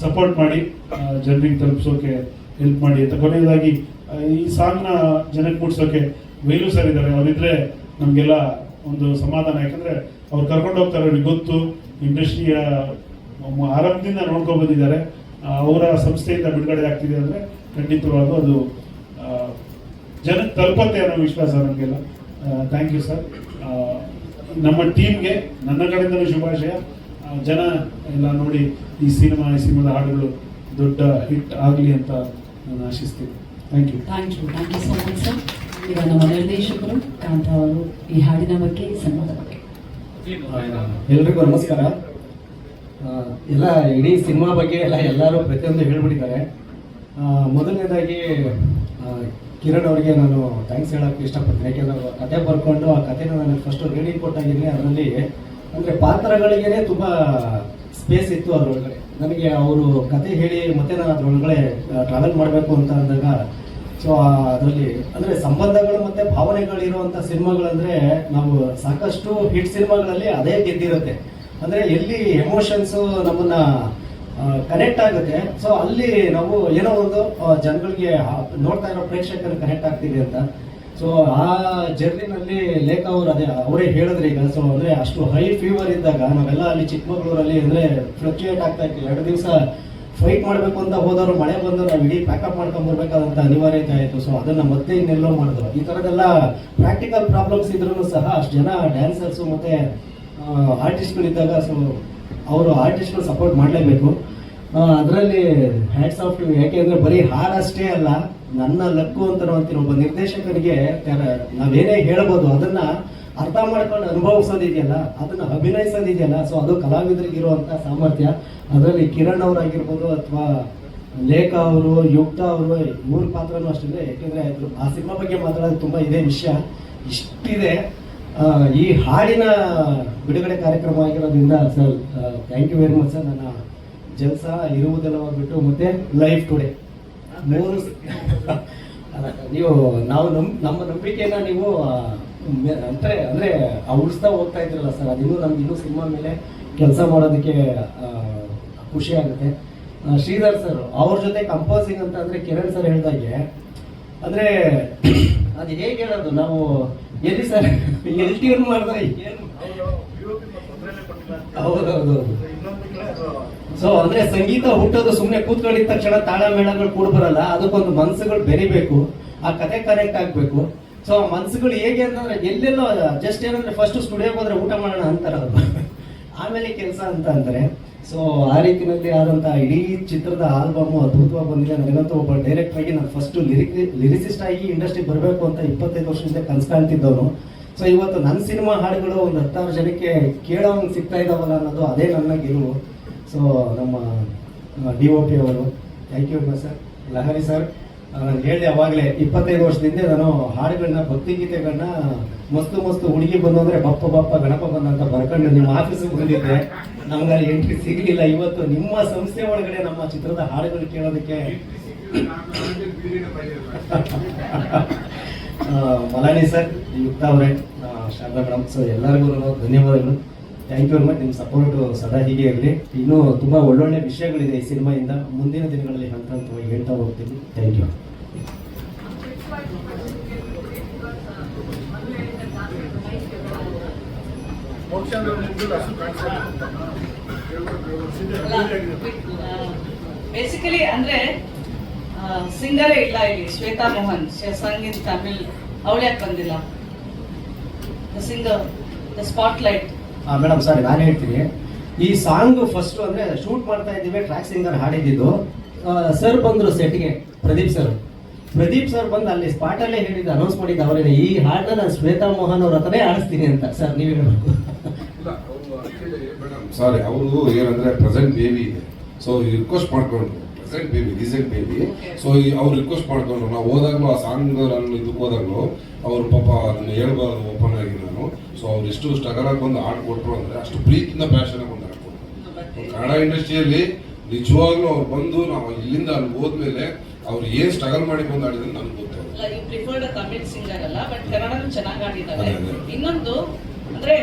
ಸಪೋರ್ಟ್ ಮಾಡಿ, ಜನರಿಗೆ ತಲುಪಿಸೋಕೆ ಹೆಲ್ಪ್ ಮಾಡಿ ಅಂತ. ಕೊನೆಯದಾಗಿ ಈ ಸಾಂಗ್ನ ಜನಕ್ಕೆ ಮುಟ್ಸೋಕೆ ವೇಲು ಸರ್ ಇದ್ದಾರೆ. ಅವರಿದ್ರೆ ನಮಗೆಲ್ಲ ಒಂದು ಸಮಾಧಾನ. ಯಾಕಂದರೆ ಅವ್ರು ಕರ್ಕೊಂಡು ಹೋಗ್ತಾರೆ, ಅವ್ರಿಗೆ ಗೊತ್ತು, ಇಂಡಸ್ಟ್ರಿಯ ಆರಂಭದಿಂದ ನೋಡ್ಕೊಂಡು ಬಂದಿದ್ದಾರೆ. ಅವರ ಸಂಸ್ಥೆಯಿಂದ ಬಿಡುಗಡೆ ಆಗ್ತಿದೆ ಅಂದರೆ ಖಂಡಿತವಾಗೂ ಅದು ಜನಕ್ಕೆ ತಲುಪತ್ತೆ ಅನ್ನೋ ವಿಶ್ವಾಸ ನಮಗೆಲ್ಲ. Thank you sir. ನಮ್ಮ ಟೀಮ್ಗೆ ನನ್ನ ಕಡೆಯಿಂದಲೂ ಶುಭಾಶಯ. ಜನ ಎಲ್ಲ ನೋಡಿ ಈ ಸಿನಿಮಾದ ಹಾಡುಗಳು ದೊಡ್ಡ ಹಿಟ್ ಆಗಲಿ ಅಂತ ನಾನು ಆಶಿಸ್ತೀನಿ. Thank you. Thank you so much sir. ಈಗ ನಮ್ಮ ನಿರ್ದೇಶಕರು ಕಾಂತ ಅವರು ಈ ಹಾಡಿನ ಬಗ್ಗೆ, ಸಿನಿಮಾದ ಬಗ್ಗೆ. ಎಲ್ರಿಗೂ ನಮಸ್ಕಾರ. ಎಲ್ಲ ಇಡೀ ಸಿನಿಮಾ ಬಗ್ಗೆ ಎಲ್ಲರೂ ಪ್ರತಿಯೊಂದು ಹೇಳ್ಬಿಟ್ಟಿದ್ದಾರೆ. ಮೊದಲನೇದಾಗಿ ಕಿರಣ್ ಅವರಿಗೆ ನಾನು ಥ್ಯಾಂಕ್ಸ್ ಹೇಳೋಕ್ಕೆ ಇಷ್ಟಪಡ್ತೀನಿ. ಯಾಕೆಂದ್ರೆ ಅವ್ರು ಕತೆ ಬರ್ಕೊಂಡು ಆ ಕಥೆನ ನಾನು ಫಸ್ಟ್ ರೀಡಿಂಗ್ ಕೊಟ್ಟಾಗಿದ್ದೀನಿ. ಅದರಲ್ಲಿ ಅಂದರೆ ಪಾತ್ರಗಳಿಗೇ ತುಂಬ ಸ್ಪೇಸ್ ಇತ್ತು ಅದರೊಳಗಡೆ. ನನಗೆ ಅವರು ಕತೆ ಹೇಳಿ ಮತ್ತೆ ನಾನು ಅದರೊಳಗಡೆ ಟ್ರಾವೆಲ್ ಮಾಡಬೇಕು ಅಂತ ಅಂದಾಗ, ಸೊ ಅದರಲ್ಲಿ ಅಂದರೆ ಸಂಬಂಧಗಳು ಮತ್ತು ಭಾವನೆಗಳಿರುವಂಥ ಸಿನಿಮಾಗಳಂದರೆ ನಾವು ಸಾಕಷ್ಟು ಹಿಟ್ ಸಿನಿಮಾಗಳಲ್ಲಿ ಅದೇ ಗೆದ್ದಿರುತ್ತೆ. ಅಂದರೆ ಎಲ್ಲಿ ಎಮೋಷನ್ಸು ನಮ್ಮನ್ನ ಕನೆಕ್ಟ್ ಆಗುತ್ತೆ, ಸೊ ಅಲ್ಲಿ ನಾವು ಏನೋ ಒಂದು ಜನಗಳಿಗೆ ನೋಡ್ತಾ ಇರೋ ಪ್ರೇಕ್ಷಕರು ಕನೆಕ್ಟ್ ಆಗ್ತೀವಿ ಅಂತ. ಸೊ ಆ ಜರ್ನಿನಲ್ಲಿ ಲೇಖ ಅವರು ಅವರೇ ಹೇಳಿದ್ರೆ ಈಗ, ಸೊ ಅಂದರೆ ಅಷ್ಟು ಹೈ ಫೀವರ್ ಇದ್ದಾಗ ನಾವೆಲ್ಲ ಅಲ್ಲಿ ಚಿಕ್ಕಮಗಳೂರಲ್ಲಿ ಅಂದರೆ ಫ್ಲಕ್ಚುಯೇಟ್ ಆಗ್ತಾ ಇತ್ತು. 2 ದಿವಸ ಫೈಟ್ ಮಾಡಬೇಕು ಅಂತ ಹೋದವರು ಮಳೆ ಬಂದು ನಾವು ಇಡೀ ಪ್ಯಾಕಪ್ ಮಾಡ್ಕೊಂಡು ಬರ್ಬೇಕಾದಂಥ ಅನಿವಾರ್ಯತೆ ಆಯಿತು. ಸೊ ಅದನ್ನು ಮತ್ತೆ ಇನ್ನೆಲ್ಲೋ ಮಾಡಿದ್ರು. ಈ ಥರದ್ದೆಲ್ಲ ಪ್ರಾಕ್ಟಿಕಲ್ ಪ್ರಾಬ್ಲಮ್ಸ್ ಇದ್ರೂ ಸಹ ಅಷ್ಟು ಜನ ಡ್ಯಾನ್ಸರ್ಸು ಮತ್ತು ಆರ್ಟಿಸ್ಟ್ಗಳಿದ್ದಾಗ ಸೊ ಅವರು ಆರ್ಟಿಸ್ಟ್ಗಳು ಸಪೋರ್ಟ್ ಮಾಡಲೇಬೇಕು. ಅದರಲ್ಲಿ ಹ್ಯಾಟ್ಸ್ ಆಫ್ ಟು. ಯಾಕೆಂದರೆ ಬರೀ ಹಾಡಷ್ಟೇ ಅಲ್ಲ, ನನ್ನ ಲಕ್ಕು ಅಂತ ಅಂತೀನಿ. ಒಬ್ಬ ನಿರ್ದೇಶಕನಿಗೆ ನಾವೇನೇ ಹೇಳ್ಬೋದು ಅದನ್ನು ಅರ್ಥ ಮಾಡ್ಕೊಂಡು ಅನುಭವಿಸೋದಿದೆಯಲ್ಲ, ಅದನ್ನು ಅಭಿನಯಿಸೋದಿದೆಯಲ್ಲ, ಸೊ ಅದು ಕಲಾವಿದರಿಗೆ ಇರುವಂಥ ಸಾಮರ್ಥ್ಯ. ಅದರಲ್ಲಿ ಕಿರಣ್ ಅವರಾಗಿರ್ಬೋದು ಅಥವಾ ಲೇಖ ಅವರು, ಯುಕ್ತ ಅವರು, ಇವ್ರ ಪಾತ್ರನೂ ಅಷ್ಟಿದೆ. ಯಾಕೆಂದರೆ ಆ ಸಿನಿಮಾ ಬಗ್ಗೆ ಮಾತಾಡೋದು ತುಂಬ ಇದೇ ವಿಷಯ ಇಷ್ಟಿದೆ. ಈ ಹಾಡಿನ ಬಿಡುಗಡೆ ಕಾರ್ಯಕ್ರಮ ಆಗಿರೋದ್ರಿಂದ sir thank you very much sir. ನನ್ನ ಜಲ್ಸ ಇರುವುದೆಲ್ಲ ಹೋಗ್ಬಿಟ್ಟು ಮತ್ತೆ ಲೈಫ್ ಟುಡೇ 3 ನೀವು ನಾವು ನಮ್ಮ ನಂಬಿಕೆನ ನೀವು ಅಂದರೆ ಉಳಿಸ್ತಾ ಹೋಗ್ತಾ ಇದ್ರಲ್ಲ ಸರ್, ಅದಿನ್ನೂ ನಮ್ಗೆ ಇನ್ನೂ ಸಿನಿಮಾ ಮೇಲೆ ಕೆಲಸ ಮಾಡೋದಕ್ಕೆ ಖುಷಿ ಆಗುತ್ತೆ. ಶ್ರೀಧರ್ ಸರ್ ಅವ್ರ ಜೊತೆ ಕಂಪೋಸಿಂಗ್ ಅಂತ ಅಂದರೆ ಕಿರಣ್ ಸರ್ ಹೇಳ್ದಾಗೆ ಅಂದರೆ ಅದು ಹೇಗೆ ಹೇಳೋದು, ನಾವು ಎಲ್ಲಿ ಸರ್ ಎಲ್ಲಿ ಟ್ಯೂನ್ ಮಾಡಿದ್ರೆ ಏನು. ಹೌದೌದು. ಸೊ ಅಂದ್ರೆ ಸಂಗೀತ ಹುಟ್ಟೋದು ಸುಮ್ಮನೆ ಕೂತ್ಕೊಂಡಿದ್ದ ತಕ್ಷಣ ತಾಳ ಮೇಳಗಳು ಕೂಡ ಬರಲ್ಲ. ಅದಕ್ಕೊಂದು ಮನಸ್ಸುಗಳು ಬೆರಿಬೇಕು, ಆ ಕತೆ ಕನೆಕ್ಟ್ ಆಗ್ಬೇಕು. ಸೊ ಆ ಮನಸ್ಸುಗಳು ಹೇಗೆ ಅಂತಂದ್ರೆ ಎಲ್ಲೆಲ್ಲೋ ಜಸ್ಟ್ ಏನಂದ್ರೆ ಫಸ್ಟ್ ಸ್ಟುಡಿಯೋಗೆ ಹೋದ್ರೆ ಊಟ ಮಾಡೋಣ ಅಂತಾರೆ ಅವರು, ಆಮೇಲೆ ಕೆಲಸ ಅಂತ ಅಂತಾರೆ. ಸೊ ಆ ರೀತಿಯಲ್ಲಿ ಆದಂಥ ಇಡೀ ಚಿತ್ರದ ಆಲ್ಬಮ್ ಅದ್ಭುತವಾಗಿ ಬಂದಿದೆ. ನನಗಂತೂ ಒಬ್ಬ ಡೈರೆಕ್ಟರ್ ಆಗಿ ನಾನು ಫಸ್ಟ್ ಲಿರಿಸಿಸ್ಟ್ ಆಗಿ ಇಂಡಸ್ಟ್ರಿಗೆ ಬರಬೇಕು ಅಂತ 25 ವರ್ಷದಿಂದ ಕನಸು ಕಾಣ್ತಿದ್ದವನು. ಸೊ ಇವತ್ತು ನನ್ನ ಸಿನಿಮಾ ಹಾಡುಗಳು ಒಂದು 10,000 ಜನಕ್ಕೆ ಕೇಳೋಂಗೆ ಸಿಗ್ತಾ ಇದ್ದಾವಲ್ಲ ಅನ್ನೋದು ಅದೇ ನನ್ನ ಗೆಲುವು. ಸೊ ನಮ್ಮ DOP ಅವರು thank you sir. Lahari sir ನಾನು ಹೇಳಿದೆ ಅವಾಗಲೇ 25 ವರ್ಷದಿಂದ ನಾನು ಹಾಡುಗಳನ್ನ, ಭಕ್ತಿಗೀತೆಗಳನ್ನ ಮಸ್ತು ಹುಡುಗಿ ಬಂದು ಅಂದರೆ ಬಪ್ಪ ಗಣಪ ಬಂದಂತ ಬರ್ಕೊಂಡು ನಿಮ್ಮ ಆಫೀಸಿಗೆ ಬಂದಿದ್ದೆ. ನಮ್ಗೆ ಎಂಟ್ರಿ ಸಿಗಲಿಲ್ಲ. ಇವತ್ತು ನಿಮ್ಮ ಸಂಸ್ಥೆ ಒಳಗಡೆ ನಮ್ಮ ಚಿತ್ರದ ಹಾಡುಗಳು ಕೇಳೋದಕ್ಕೆ ಮಲಾನಿ ಸರ್, ಯುಕ್ತ ಅವರೇ, ಶಾರದಾ ಮೇಡಮ್, ಸೊ ಎಲ್ಲರಿಗೂ ಧನ್ಯವಾದಗಳು. Thank you very much. ನಿಮ್ಮ ಸಪೋರ್ಟು ಸದಾ ಹೀಗೆ ಇರಲಿ. ಇನ್ನೂ ತುಂಬ ಒಳ್ಳೊಳ್ಳೆ ವಿಷಯಗಳಿದೆ ಈ ಸಿನಿಮಾಯಿಂದ. ಮುಂದಿನ ದಿನಗಳಲ್ಲಿ ಹಂತವಾಗಿ ಹೇಳ್ತಾ ಹೋಗ್ತೀನಿ. Thank you. ಬೇಸಿಕಲಿ ಅಂದ್ರೆ ಸಿಂಗರೇ ಇಲ್ಲ ಇಲ್ಲಿ. ಶ್ವೇತಾ ಮೋಹನ್ ಸಂಗೀತ ತಮಿಳ್, ಅವಳು ಯಾಕೆ ಬಂದಿಲ್ಲ? The singer, the spot light. Madam sorry, ನಾನು ಹೇಳ್ತೀನಿ. ಈ ಸಾಂಗ್ ಫಸ್ಟ್ ಅಂದ್ರೆ ಶೂಟ್ ಮಾಡ್ತಾ ಇದ್ದೀವಿ, ಟ್ರ್ಯಾಕ್ ಸಿಂಗರ್ ಹಾಡಿದ್ದು. ಸರ್ ಬಂದ್ರು ಸೆಟ್ಗೆ, ಪ್ರದೀಪ್ ಸರ್ ಬಂದು ಅಲ್ಲಿ ಸ್ಪಾಟ್ ಅಲ್ಲೇ ಹೇಳಿದ್ದು, ಅನೌನ್ಸ್ ಮಾಡಿದ್ದು ಅವರೇನೆ, ಈ ಹಾಡನ್ನ ನಾನು ಶ್ವೇತಾ ಮೋಹನ್ ಅವ್ರ ಹತ್ರನೇ ಆಡಿಸ್ತೀನಿ ಅಂತ. ಸರ್ ನೀವು ಹೇಳ್ಬೇಕು. ಸಾರಿ, ಅವರು ಏನಂದ್ರೆ ಪ್ರೆಸೆಂಟ್ ಬೇಬಿ ಇದೆ, ಸೊ ರಿಕ್ವೆಸ್ಟ್ ಮಾಡ್ಕೊಂಡ್ರು. Present baby, recent baby. So ಅವ್ರು ರಿಕ್ವೆಸ್ಟ್ ಮಾಡ್ಕೊಂಡ್ರು. ನಾವು ಹೋದಾಗ್ಲೂ ಆ ಸಾಂಗ್ ನಾನು ಇದಕ್ಕೆ ಹೋದಾಗ್ಲೂ ಅವ್ರು ಪಾಪ ಅದನ್ನ ಹೇಳ್ಬಾರ್ದು ಓಪನ್ ಆಗಿ ನಾನು. ಸೊ ಅವ್ರು ಎಷ್ಟು ಸ್ಟ್ರಗಲ್ ಆಗಿ ಬಂದು ಹಾಡು ಕೊಟ್ಟರು ಅಂದ್ರೆ ಅಷ್ಟು ಪ್ರೀತಿಯಿಂದ ಪ್ಯಾಷನ್ ಆಗಿ ಒಂದು ಹಾಡು ಕೊಟ್ಟರು. ಕನ್ನಡ ಇಂಡಸ್ಟ್ರಿಯಲ್ಲಿ ನಿಜವಾಗ್ಲೂ ಅವ್ರು ಬಂದು ನಾವು ಇಲ್ಲಿಂದ ಅಲ್ಲಿ ಹೋದ್ಮೇಲೆ ಅವ್ರು ಏನ್ ಸ್ಟ್ರಗಲ್ ಮಾಡಿ ಬಂದು ಆಡಿದ್ರೆ ನನ್ಗೆ ಗೊತ್ತಾಗ. ಯು ಪ್ರಿಫರ್ಡ್ ತಮಿಳ್ ಸಿಂಗರ್ ಅಲ್ಲ, ಬಟ್ ಕನ್ನಡನು ಚೆನ್ನಾಗಿ ಆಡಿದ್ದಾರೆ. ಇನ್ನೊಂದು ಅಂದ್ರೆ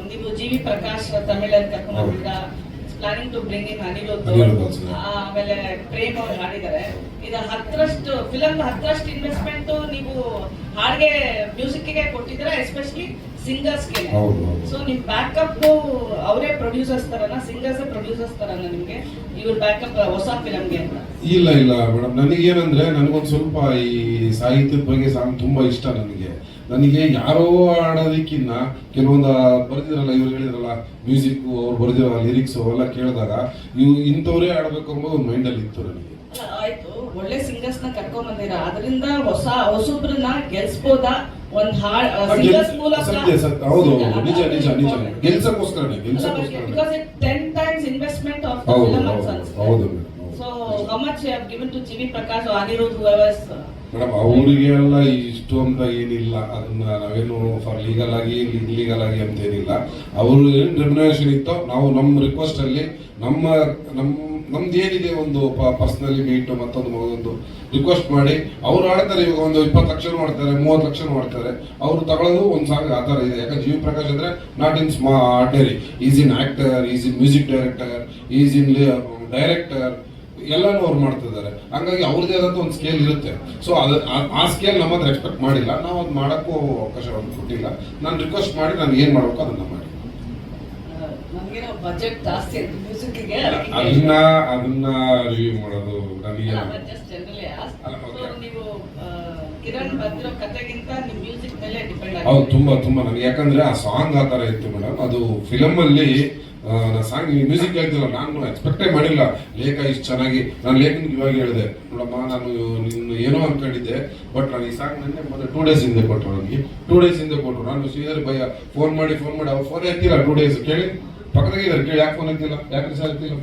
ನೀವು ಜಿ.ವಿ. ಪ್ರಕಾಶ್ ತಮಿಳಲ್ಲಿ ಕರ್ಕೊಂಡು ಬಂದಿದ್ದೀರಾ, planning to bring in Anirudh, ಆಮೇಲೆ ಪ್ರೇಮ್ ಅವ್ರು ಹಾಡಿದ್ದಾರೆ. ಇದು 10ರಷ್ಟು ಫಿಲಮ್ 10ರಷ್ಟು ಇನ್ವೆಸ್ಟ್ಮೆಂಟ್ ನೀವು ಹಾಡಿಗೆ ಮ್ಯೂಸಿಕ್ಗೆ ಕೊಟ್ಟಿದ್ದೀರಾ, ಎಸ್ಪೆಷಲಿ ಸಿಂಗರ್ಸ್ಗೆ. ಹೌದು, ಹೌದು. ಸೊ ನಿಮ್ ಬ್ಯಾಕಪ್ ಅವರೇ ಪ್ರೊಡ್ಯೂಸರ್ಸ್ ತರನ, ಸಿಂಗರ್ಸ್ ಪ್ರೊಡ್ಯೂಸರ್ಸ್ ತರನ ನಿಮ್ಗೆ ಇವ್ರ ಬ್ಯಾಕಪ್ ಹೊಸ ಫಿಲಮ್ಗೆ ಅಂತ? ಇಲ್ಲ ಮೇಡಮ್, ನನಗೇನಂದ್ರೆ ನನಗೊಂದು ಸ್ವಲ್ಪ ಈ ಸಾಹಿತ್ಯದ ಬಗ್ಗೆ ಸಾಂಗ್ ತುಂಬಾ ಇಷ್ಟ. ನನಗೆ ಯಾರೋ ಆಡೋದಕ್ಕಿನ್ನ ಕೆಲವೊಂದು ಬರೆದಿರಲ್ಲ, ಇವ್ರು ಹೇಳಿದ್ರಲ್ಲ ಮ್ಯೂಸಿಕ್, ಅವ್ರು ಬರೆದಿರೋ ಲಿರಿಕ್ಸ್ ಅವೆಲ್ಲ ಕೇಳಿದಾಗ ಇಂಥವ್ರೇ ಆಡ್ಬೇಕು ಅನ್ನೋದು ಒಂದು ಮೈಂಡಲ್ಲಿ ಇತ್ತು ನನಗೆ. ಆಯ್ತು, ಒಳ್ಳೆ ಸಿಂಗರ್ಸ್ ನ ಕರ್ಕೊಂಡ್ ಬಂದಿರ, ಅದರಿಂದ ಹೊಸಬ್ರನ್ನ ಗೆಲ್ಸ್ಬೋದಾ? ಒಂದ್ ಸಿಂಗರ್ಸ್ ಮೂಲಕ? ಹೌದು, ನಿಜ ಗೆಲ್ಸಕ್ಕೋಸ್ಕರನೇ. Because it 10 times investment of the film and ಹೌದು. So how much you have given to G.V. Prakash or Anirudh, whoever's madam, ಅವರಿಗೆ ಎಲ್ಲ ಇಷ್ಟು ಅಂತ ಏನಿಲ್ಲ. ಅದನ್ನ ನಾವೇನು ಫಾರ್ ಲೀಗಲ್ ಆಗಿ ಇಲ್ಲೀಗಲ್ ಆಗಿ ಅಂತ ಏನಿಲ್ಲ. ಅವರು ಏನ್ ರೆಮ್ಯುನರೇಷನ್ ಇತ್ತೋ ನಾವು ನಮ್ಮ ರಿಕ್ವೆಸ್ಟ್ ಅಲ್ಲಿ ನಮ್ದು ಏನಿದೆ ಒಂದು ಪರ್ಸನಲಿ ಮೀಟ್ ಮತ್ತೊಂದು ರಿಕ್ವೆಸ್ಟ್ ಮಾಡಿ ಅವ್ರು ಆಡ್ತಾರೆ. ಇವಾಗ ಒಂದು 20 ಲಕ್ಷ ಮಾಡ್ತಾರೆ, 30 ಲಕ್ಷ ಮಾಡ್ತಾರೆ. ಅವ್ರು ತಗೊಳ್ಳೋದು ಒಂದು ಸಾಂಗ್ ಆ ಥರ ಇದೆ. ಯಾಕಂದ್ರೆ ಜಿ ವಿ ಪ್ರಕಾಶ್ ಅಂದ್ರೆ not in ordinary, is in actor, is in music director, is in director, ಎಲ್ಲಾನು ಅವ್ರು ಮಾಡ್ತಿದ್ದಾರೆ. ಹಂಗಾಗಿ ಅವ್ರದೇ ಆದಂತ ಒಂದು ಸ್ಕೇಲ್ ಇರುತ್ತೆ. ಸೊ ಆ ಸ್ಕೇಲ್ ನಮ್ಮ ಹತ್ರ ಎಕ್ಸ್ಪೆಕ್ಟ್ ಮಾಡಿಲ್ಲ, ನಾವು ಅದು ಮಾಡೋಕ್ಕೂ ಅವಕಾಶ ಕೊಟ್ಟಿಲ್ಲ. ನಾನು ರಿಕ್ವೆಸ್ಟ್ ಮಾಡಿ ನಾನು ಏನ್ ಮಾಡ್ಬೇಕು ಅದನ್ನ ಮಾಡಿ. ನಮ್ಗೆ ಬಜೆಟ್ ಜಾಸ್ತಿ ಅಂತ ಮ್ಯೂಸಿಕ್ಗೆ, ಅದನ್ನ ರಿವ್ಯೂ ಮಾಡೋದು ನನಗೆ ಜಸ್ಟ್ ಜನರಲಿ ನೀವು ಕಿರಣ್ ಬಂದಿರೋ ಕತೆಗಿಂತ ನಿಮ್ ಮ್ಯೂಸಿಕ್ ಮೇಲೆ ಡಿಪೆಂಡ್ ಆಗಿದೆ. ಹೌದು, ತುಂಬಾ ನನಗೆ. ಯಾಕಂದ್ರೆ ಆ ಸಾಂಗ್ ಆ ತರ ಇತ್ತು ಮೇಡಮ್. ಅದು ಫಿಲಮ್ ಅಲ್ಲಿ ಸಾಂಗ್ ಮ್ಯೂಸಿಕ್ ಹೇಳ್ತಿಲ್ಲ, ನಾನು ಎಕ್ಸ್ಪೆಕ್ಟೇ ಮಾಡಿಲ್ಲ ಲೇಖ ಇಷ್ಟು ಚೆನ್ನಾಗಿ. ನಾನು ಲೇಖನಿಗೆ ಇವಾಗ ಹೇಳಿದೆ, ನೋಡಮ್ಮ ನಾನು ನಿನ್ನ ಏನೋ ಅನ್ಕೊಂಡಿದ್ದೆ, ಬಟ್ ನಾನು ಈ ಸಾಂಗ್ ನನಗೆ ಮೊದಲು 2 days ಹಿಂದೆ ಕೊಟ್ಟರು. ನನಗೆ 2 days ಹಿಂದೆ ಕೊಟ್ಟರು. ನಾನು ಶ್ರೀಧರ್ ಭಯ್ಯ ಫೋನ್ ಮಾಡಿ ಅವ್ರು ಫೋನ್ ಎತ್ತಿಲ್ಲ 2 days. ಕೇಳಿ ಪಕ್ಕದಾಗಿದ್ದಾರೆ, ಕೇಳಿ ಯಾಕೆ ಫೋನ್ ಎತ್ತಿಲ್ಲ, ಯಾಕೆ ಸರ್ ಎತ್ತಿಲ್ಲ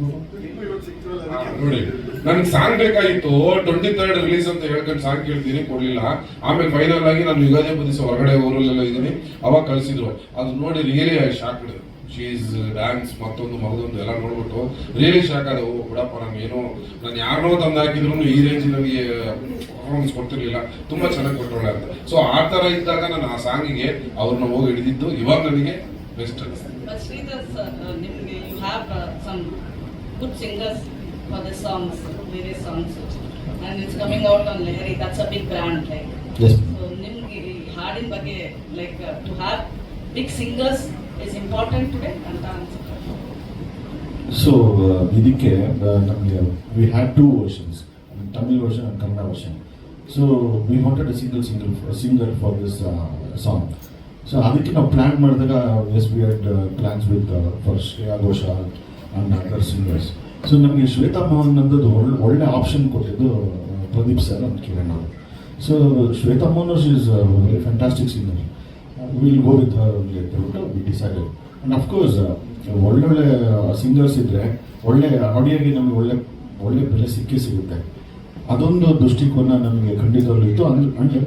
ನೋಡಿ. ನನ್ಗೆ ಸಾಂಗ್ ಬೇಕಾಗಿತ್ತು, 23rd ರಿಲೀಸ್ ಅಂತ ಹೇಳ್ಕೊಂಡು ಸಾಂಗ್ ಕೇಳ್ತೀನಿ, ಕೊಡ್ಲಿಲ್ಲ. ಆಮೇಲೆ ಫೈನಲ್ ಆಗಿ ನಾನು ಯುಗಾದಿ ದಿವಸ ಹೊರಗಡೆ ಊರಲ್ಲೆಲ್ಲ ಇದ್ದೀನಿ, ಅವಾಗ ಕಳಿಸಿದ್ರು. ಅದು ನೋಡಿ really I shocked. She's dance ಮತ್ತೊಂದು ಮಗದೊಂದು ಎಲ್ಲ ನೋಡ್ಬಿಟ್ಟು ರಿಯಲಿ ಶಾಕ್ ಆದ. ಬಿಡಪ್ಪ, ನಾನು ಯಾರನ್ನೋ ತಂದು ಹಾಕಿದ್ರು ಈ ರೇಂಜ್ ನನಗೆ ಪರ್ಫಾರ್ಮೆನ್ಸ್ ಕೊಡ್ತಿರ್ಲಿಲ್ಲ, ತುಂಬಾ ಚೆನ್ನಾಗಿ ಕೊಟ್ಟೋಳೆ ಅಂತ. ಸೊ ಆ ತರ ಇದ್ದಾಗ ನಾನು ಆ ಸಾಂಗಿಗೆ ಅವ್ರನ್ನ ಹೋಗಿ ಹಿಡಿದಿದ್ದು ಇವಾಗ ನನಗೆ ಬೆಸ್ಟ್ ಅನಿಸ್ತದೆ. Sridhar sir, ನಿಮ್ಗೆ you have some good singers for the songs, various songs, and it's coming out on Lehri. That's a big brand, like. Yes. So ನಿಮ್ಗೆ ಹಾಡಿನ ಬಗ್ಗೆ like to have big singers is important today ಅಂತ ಅನ್ಸುತ್ತೆ. So ಇದಕ್ಕೆ ನಮಗೆ we had 2 versions, Tamil version and Kannada version. So we wanted a singer for this song. So ಅದಕ್ಕೆ ನಾವು plan ಮಾಡಿದಾಗ as we had plans with for Shreya Ghoshal and other singers. So ನಮಗೆ ಶ್ವೇತಾ ಮೋಹನ್ ಅಂದದ್ದು ಒಳ್ಳೆ option ಕೊಟ್ಟಿದ್ದು ಪ್ರದೀಪ್ ಸರ್ ಅಂತ ಕಿರಣ್ ಅವರು. So Shweta Mohan is very fantastic singer, will go with her ಅಂತ ಹೇಳ್ಬಿಟ್ಟು ವಿ ಡಿಸೈಡೆಡ್. ಆ್ಯಂಡ್ ಅಫ್ಕೋರ್ಸ್ ಒಳ್ಳೊಳ್ಳೆ ಸಿಂಗರ್ಸ್ ಇದ್ದರೆ ಒಳ್ಳೆ ಆಡಿಯೋಗೆ ನಮಗೆ ಒಳ್ಳೆ ಬೆಲೆ ಸಿಗುತ್ತೆ. ಅದೊಂದು ದೃಷ್ಟಿಕೋನ ನಮಗೆ ಖಂಡಿತವಾಗ್ಲೂ ಇತ್ತು. ಅಂದರೆ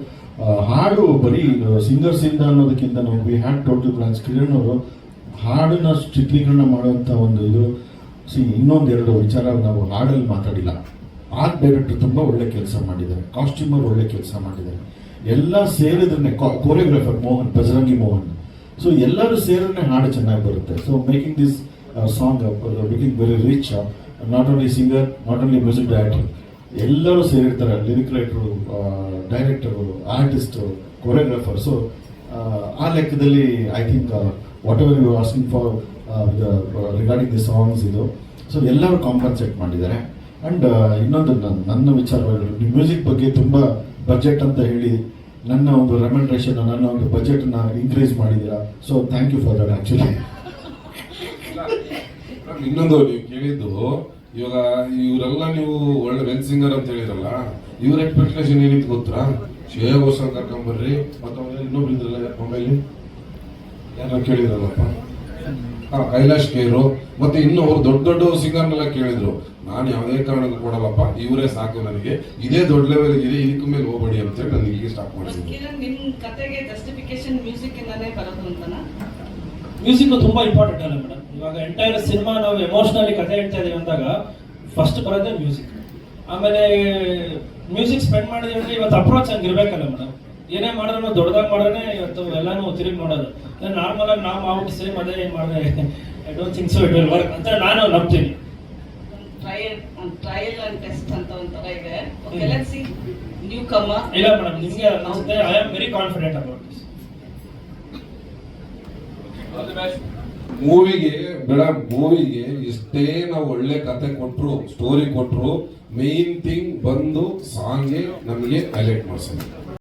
ಹಾಡು ಬರೀ ಸಿಂಗರ್ಸ್ ಇಂದ ಅನ್ನೋದಕ್ಕಿಂತ ನಾವು we had total plans. Kiran ಅವರು ಹಾಡನ್ನ ಚಿತ್ರೀಕರಣ ಮಾಡುವಂಥ ಒಂದು ಇದು ಇನ್ನೊಂದೆರಡು ವಿಚಾರ ನಾವು ಹಾಡಲ್ಲಿ ಮಾತಾಡಿಲ್ಲ. ಆರ್ಟ್ ಡೈರೆಕ್ಟರ್ ತುಂಬ ಒಳ್ಳೆ ಕೆಲಸ ಮಾಡಿದ್ದಾರೆ, ಕಾಸ್ಟ್ಯೂಮರ್ ಒಳ್ಳೆ ಕೆಲಸ ಮಾಡಿದ್ದಾರೆ, ಎಲ್ಲ ಸೇರಿದ್ರೆ ಕೋರಿಯೋಗ್ರಾಫರ್ ಬಜರಂಗಿ ಮೋಹನ್. ಸೊ ಎಲ್ಲರೂ ಸೇರಿದ್ರೆ ಹಾಡು ಚೆನ್ನಾಗಿ ಬರುತ್ತೆ. So making this song making very rich, not only singer, not only music director, ಎಲ್ಲರೂ ಸೇರಿರ್ತಾರೆ. Lyric writer, director, artist, choreographer. So ಆ ಲೆಕ್ಕದಲ್ಲಿ I think whatever you asking for regarding the songs ಇದು. ಸೊ ಎಲ್ಲರೂ compensate ಮಾಡಿದ್ದಾರೆ. And ಇನ್ನೊಂದು ನನ್ನ ವಿಚಾರವಾಗಿ ಮ್ಯೂಸಿಕ್ ಬಗ್ಗೆ ತುಂಬ ಬಜೆಟ್ ಅಂತ ಹೇಳಿ ನನ್ನ ಒಂದು ರೆಮ್ಯುನರೇಷನ್, ನನ್ನ ಒಂದು ಬಜೆಟ್ನ ಇನ್ಕ್ರೀಸ್ ಮಾಡಿದ್ದೀರಾ. So thank you for that. Actually ಇನ್ನೊಂದು ನೀವು ಕೇಳಿದ್ದು, ಇವಾಗ ಇವರೆಲ್ಲ ನೀವು ಒಳ್ಳೆ ವೆಲ್ ಸಿಂಗರ್ ಅಂತ ಹೇಳಿರಲ್ಲ, ಇವ್ರ ಎಕ್ಸ್ಪೆಕ್ಟೇಷನ್ ಏನಿತ್ತು ಗೊತ್ತಾ? ಶ್ರೇಯಾ ಘೋಷಾಲ್ ಕರ್ಕೊಂಬರ್ರಿ, ಮತ್ತೆ ಇನ್ನೊಬ್ರು ಇದ್ರಲ್ಲ ಮೊಬೈಲ್ ಯಾರು ಕೇಳಿದ್ರಲ್ಲಪ್ಪ, ಕೈಲಾಶ್ ಕೇರು, ಮತ್ತೆ ಇನ್ನು ಅವ್ರು ದೊಡ್ಡ ಸಿಂಗರ್ನೆಲ್ಲ ಕೇಳಿದ್ರು. ನಾನು ಯಾವುದೇ ಕಾರಣಕ್ಕೂ ಕೊಡಲ್ಲಪ್ಪ, ಇವರೇ ಸಾಕು ನನಗೆ, ಇದೇ ದೊಡ್ಡ ಲೆವೆಲ್ ಇದೆ, ಇದಕ್ಕೆ ಮೇಲೆ ಹೋಗ್ಬೇಡಿ ಅಂತೇಳಿ ನಾನು ಇಲ್ಲಿಗೆ ಸ್ಟಾಪ್ ಮಾಡಿದ್ದೀನಿ. ನಿಮ್ ಕತೆಗೆ ಜಸ್ಟಿಫಿಕೇಶನ್ ಮ್ಯೂಸಿಕ್ ಇಂದಾನೇ ಬರೋದು ಅಂತನಾ? ಮ್ಯೂಸಿಕ್ ತುಂಬಾ ಇಂಪಾರ್ಟೆಂಟ್ ಅಲ್ಲ ಮೇಡಮ್. ಇವಾಗ ಎಂಟೈರ್ ಸಿನಿಮಾ ನಾವು ಎಮೋಷನಲಿ ಕತೆ ಹೇಳ್ತಾ ಇದೀವಿ ಅಂದಾಗ ಫಸ್ಟ್ ಬರೋದೇ ಮ್ಯೂಸಿಕ್. ಆಮೇಲೆ ಮ್ಯೂಸಿಕ್ ಸ್ಪೆಂಡ್ ಮಾಡಿದ್ವಿ ಅಂದ್ರೆ ಇವತ್ತು ಅಪ್ರೋಚ್ ಹಂಗಿರ್ಬೇಕಲ್ಲ ಮೇಡಮ್. ಏನೇ ಮಾಡಿದ್ರು ದೊಡ್ಡದಾಗಿ ಮಾಡೋಣ ಇವತ್ತು ಎಲ್ಲಾನು ತಿರುಗಿ ಮಾಡೋದು. ನಾರ್ಮಲ್ ಆಗಿ ನಾವು ಮಾಡ್ಬಿಟ್ಟು ಸೇಮ್ ಅದೇ ಏನು ಮಾಡಿದ್ರೆ I don't think so it will work ಅಂತ ನಾನು ನಂಬ್ತೀನಿ. ಟ್ರಯಲ್ ಅಂಡ್ ಟೆಸ್ಟ್ ಅಂತ ಒಂಥರ ಇದೆ. Okay, let's see newcomer. ಇಲ್ಲ ಮೇಡಮ್, ನಿಮಗೆ ಅನ್ಸುತ್ತೆ I am very confident about this. ಮೂವಿಗೆ ಮೂವಿಗೆ ಎಷ್ಟೇ ನಾವು ಒಳ್ಳೆ ಕತೆ ಕೊಟ್ರು, ಸ್ಟೋರಿ ಕೊಟ್ರು, ಮೇನ್ ಥಿಂಗ್ ಬಂದು ಸಾಂಗ್ಗೆ ನಮಗೆ ಹೈಲೈಟ್ ಮಾಡ್ಸೋದು.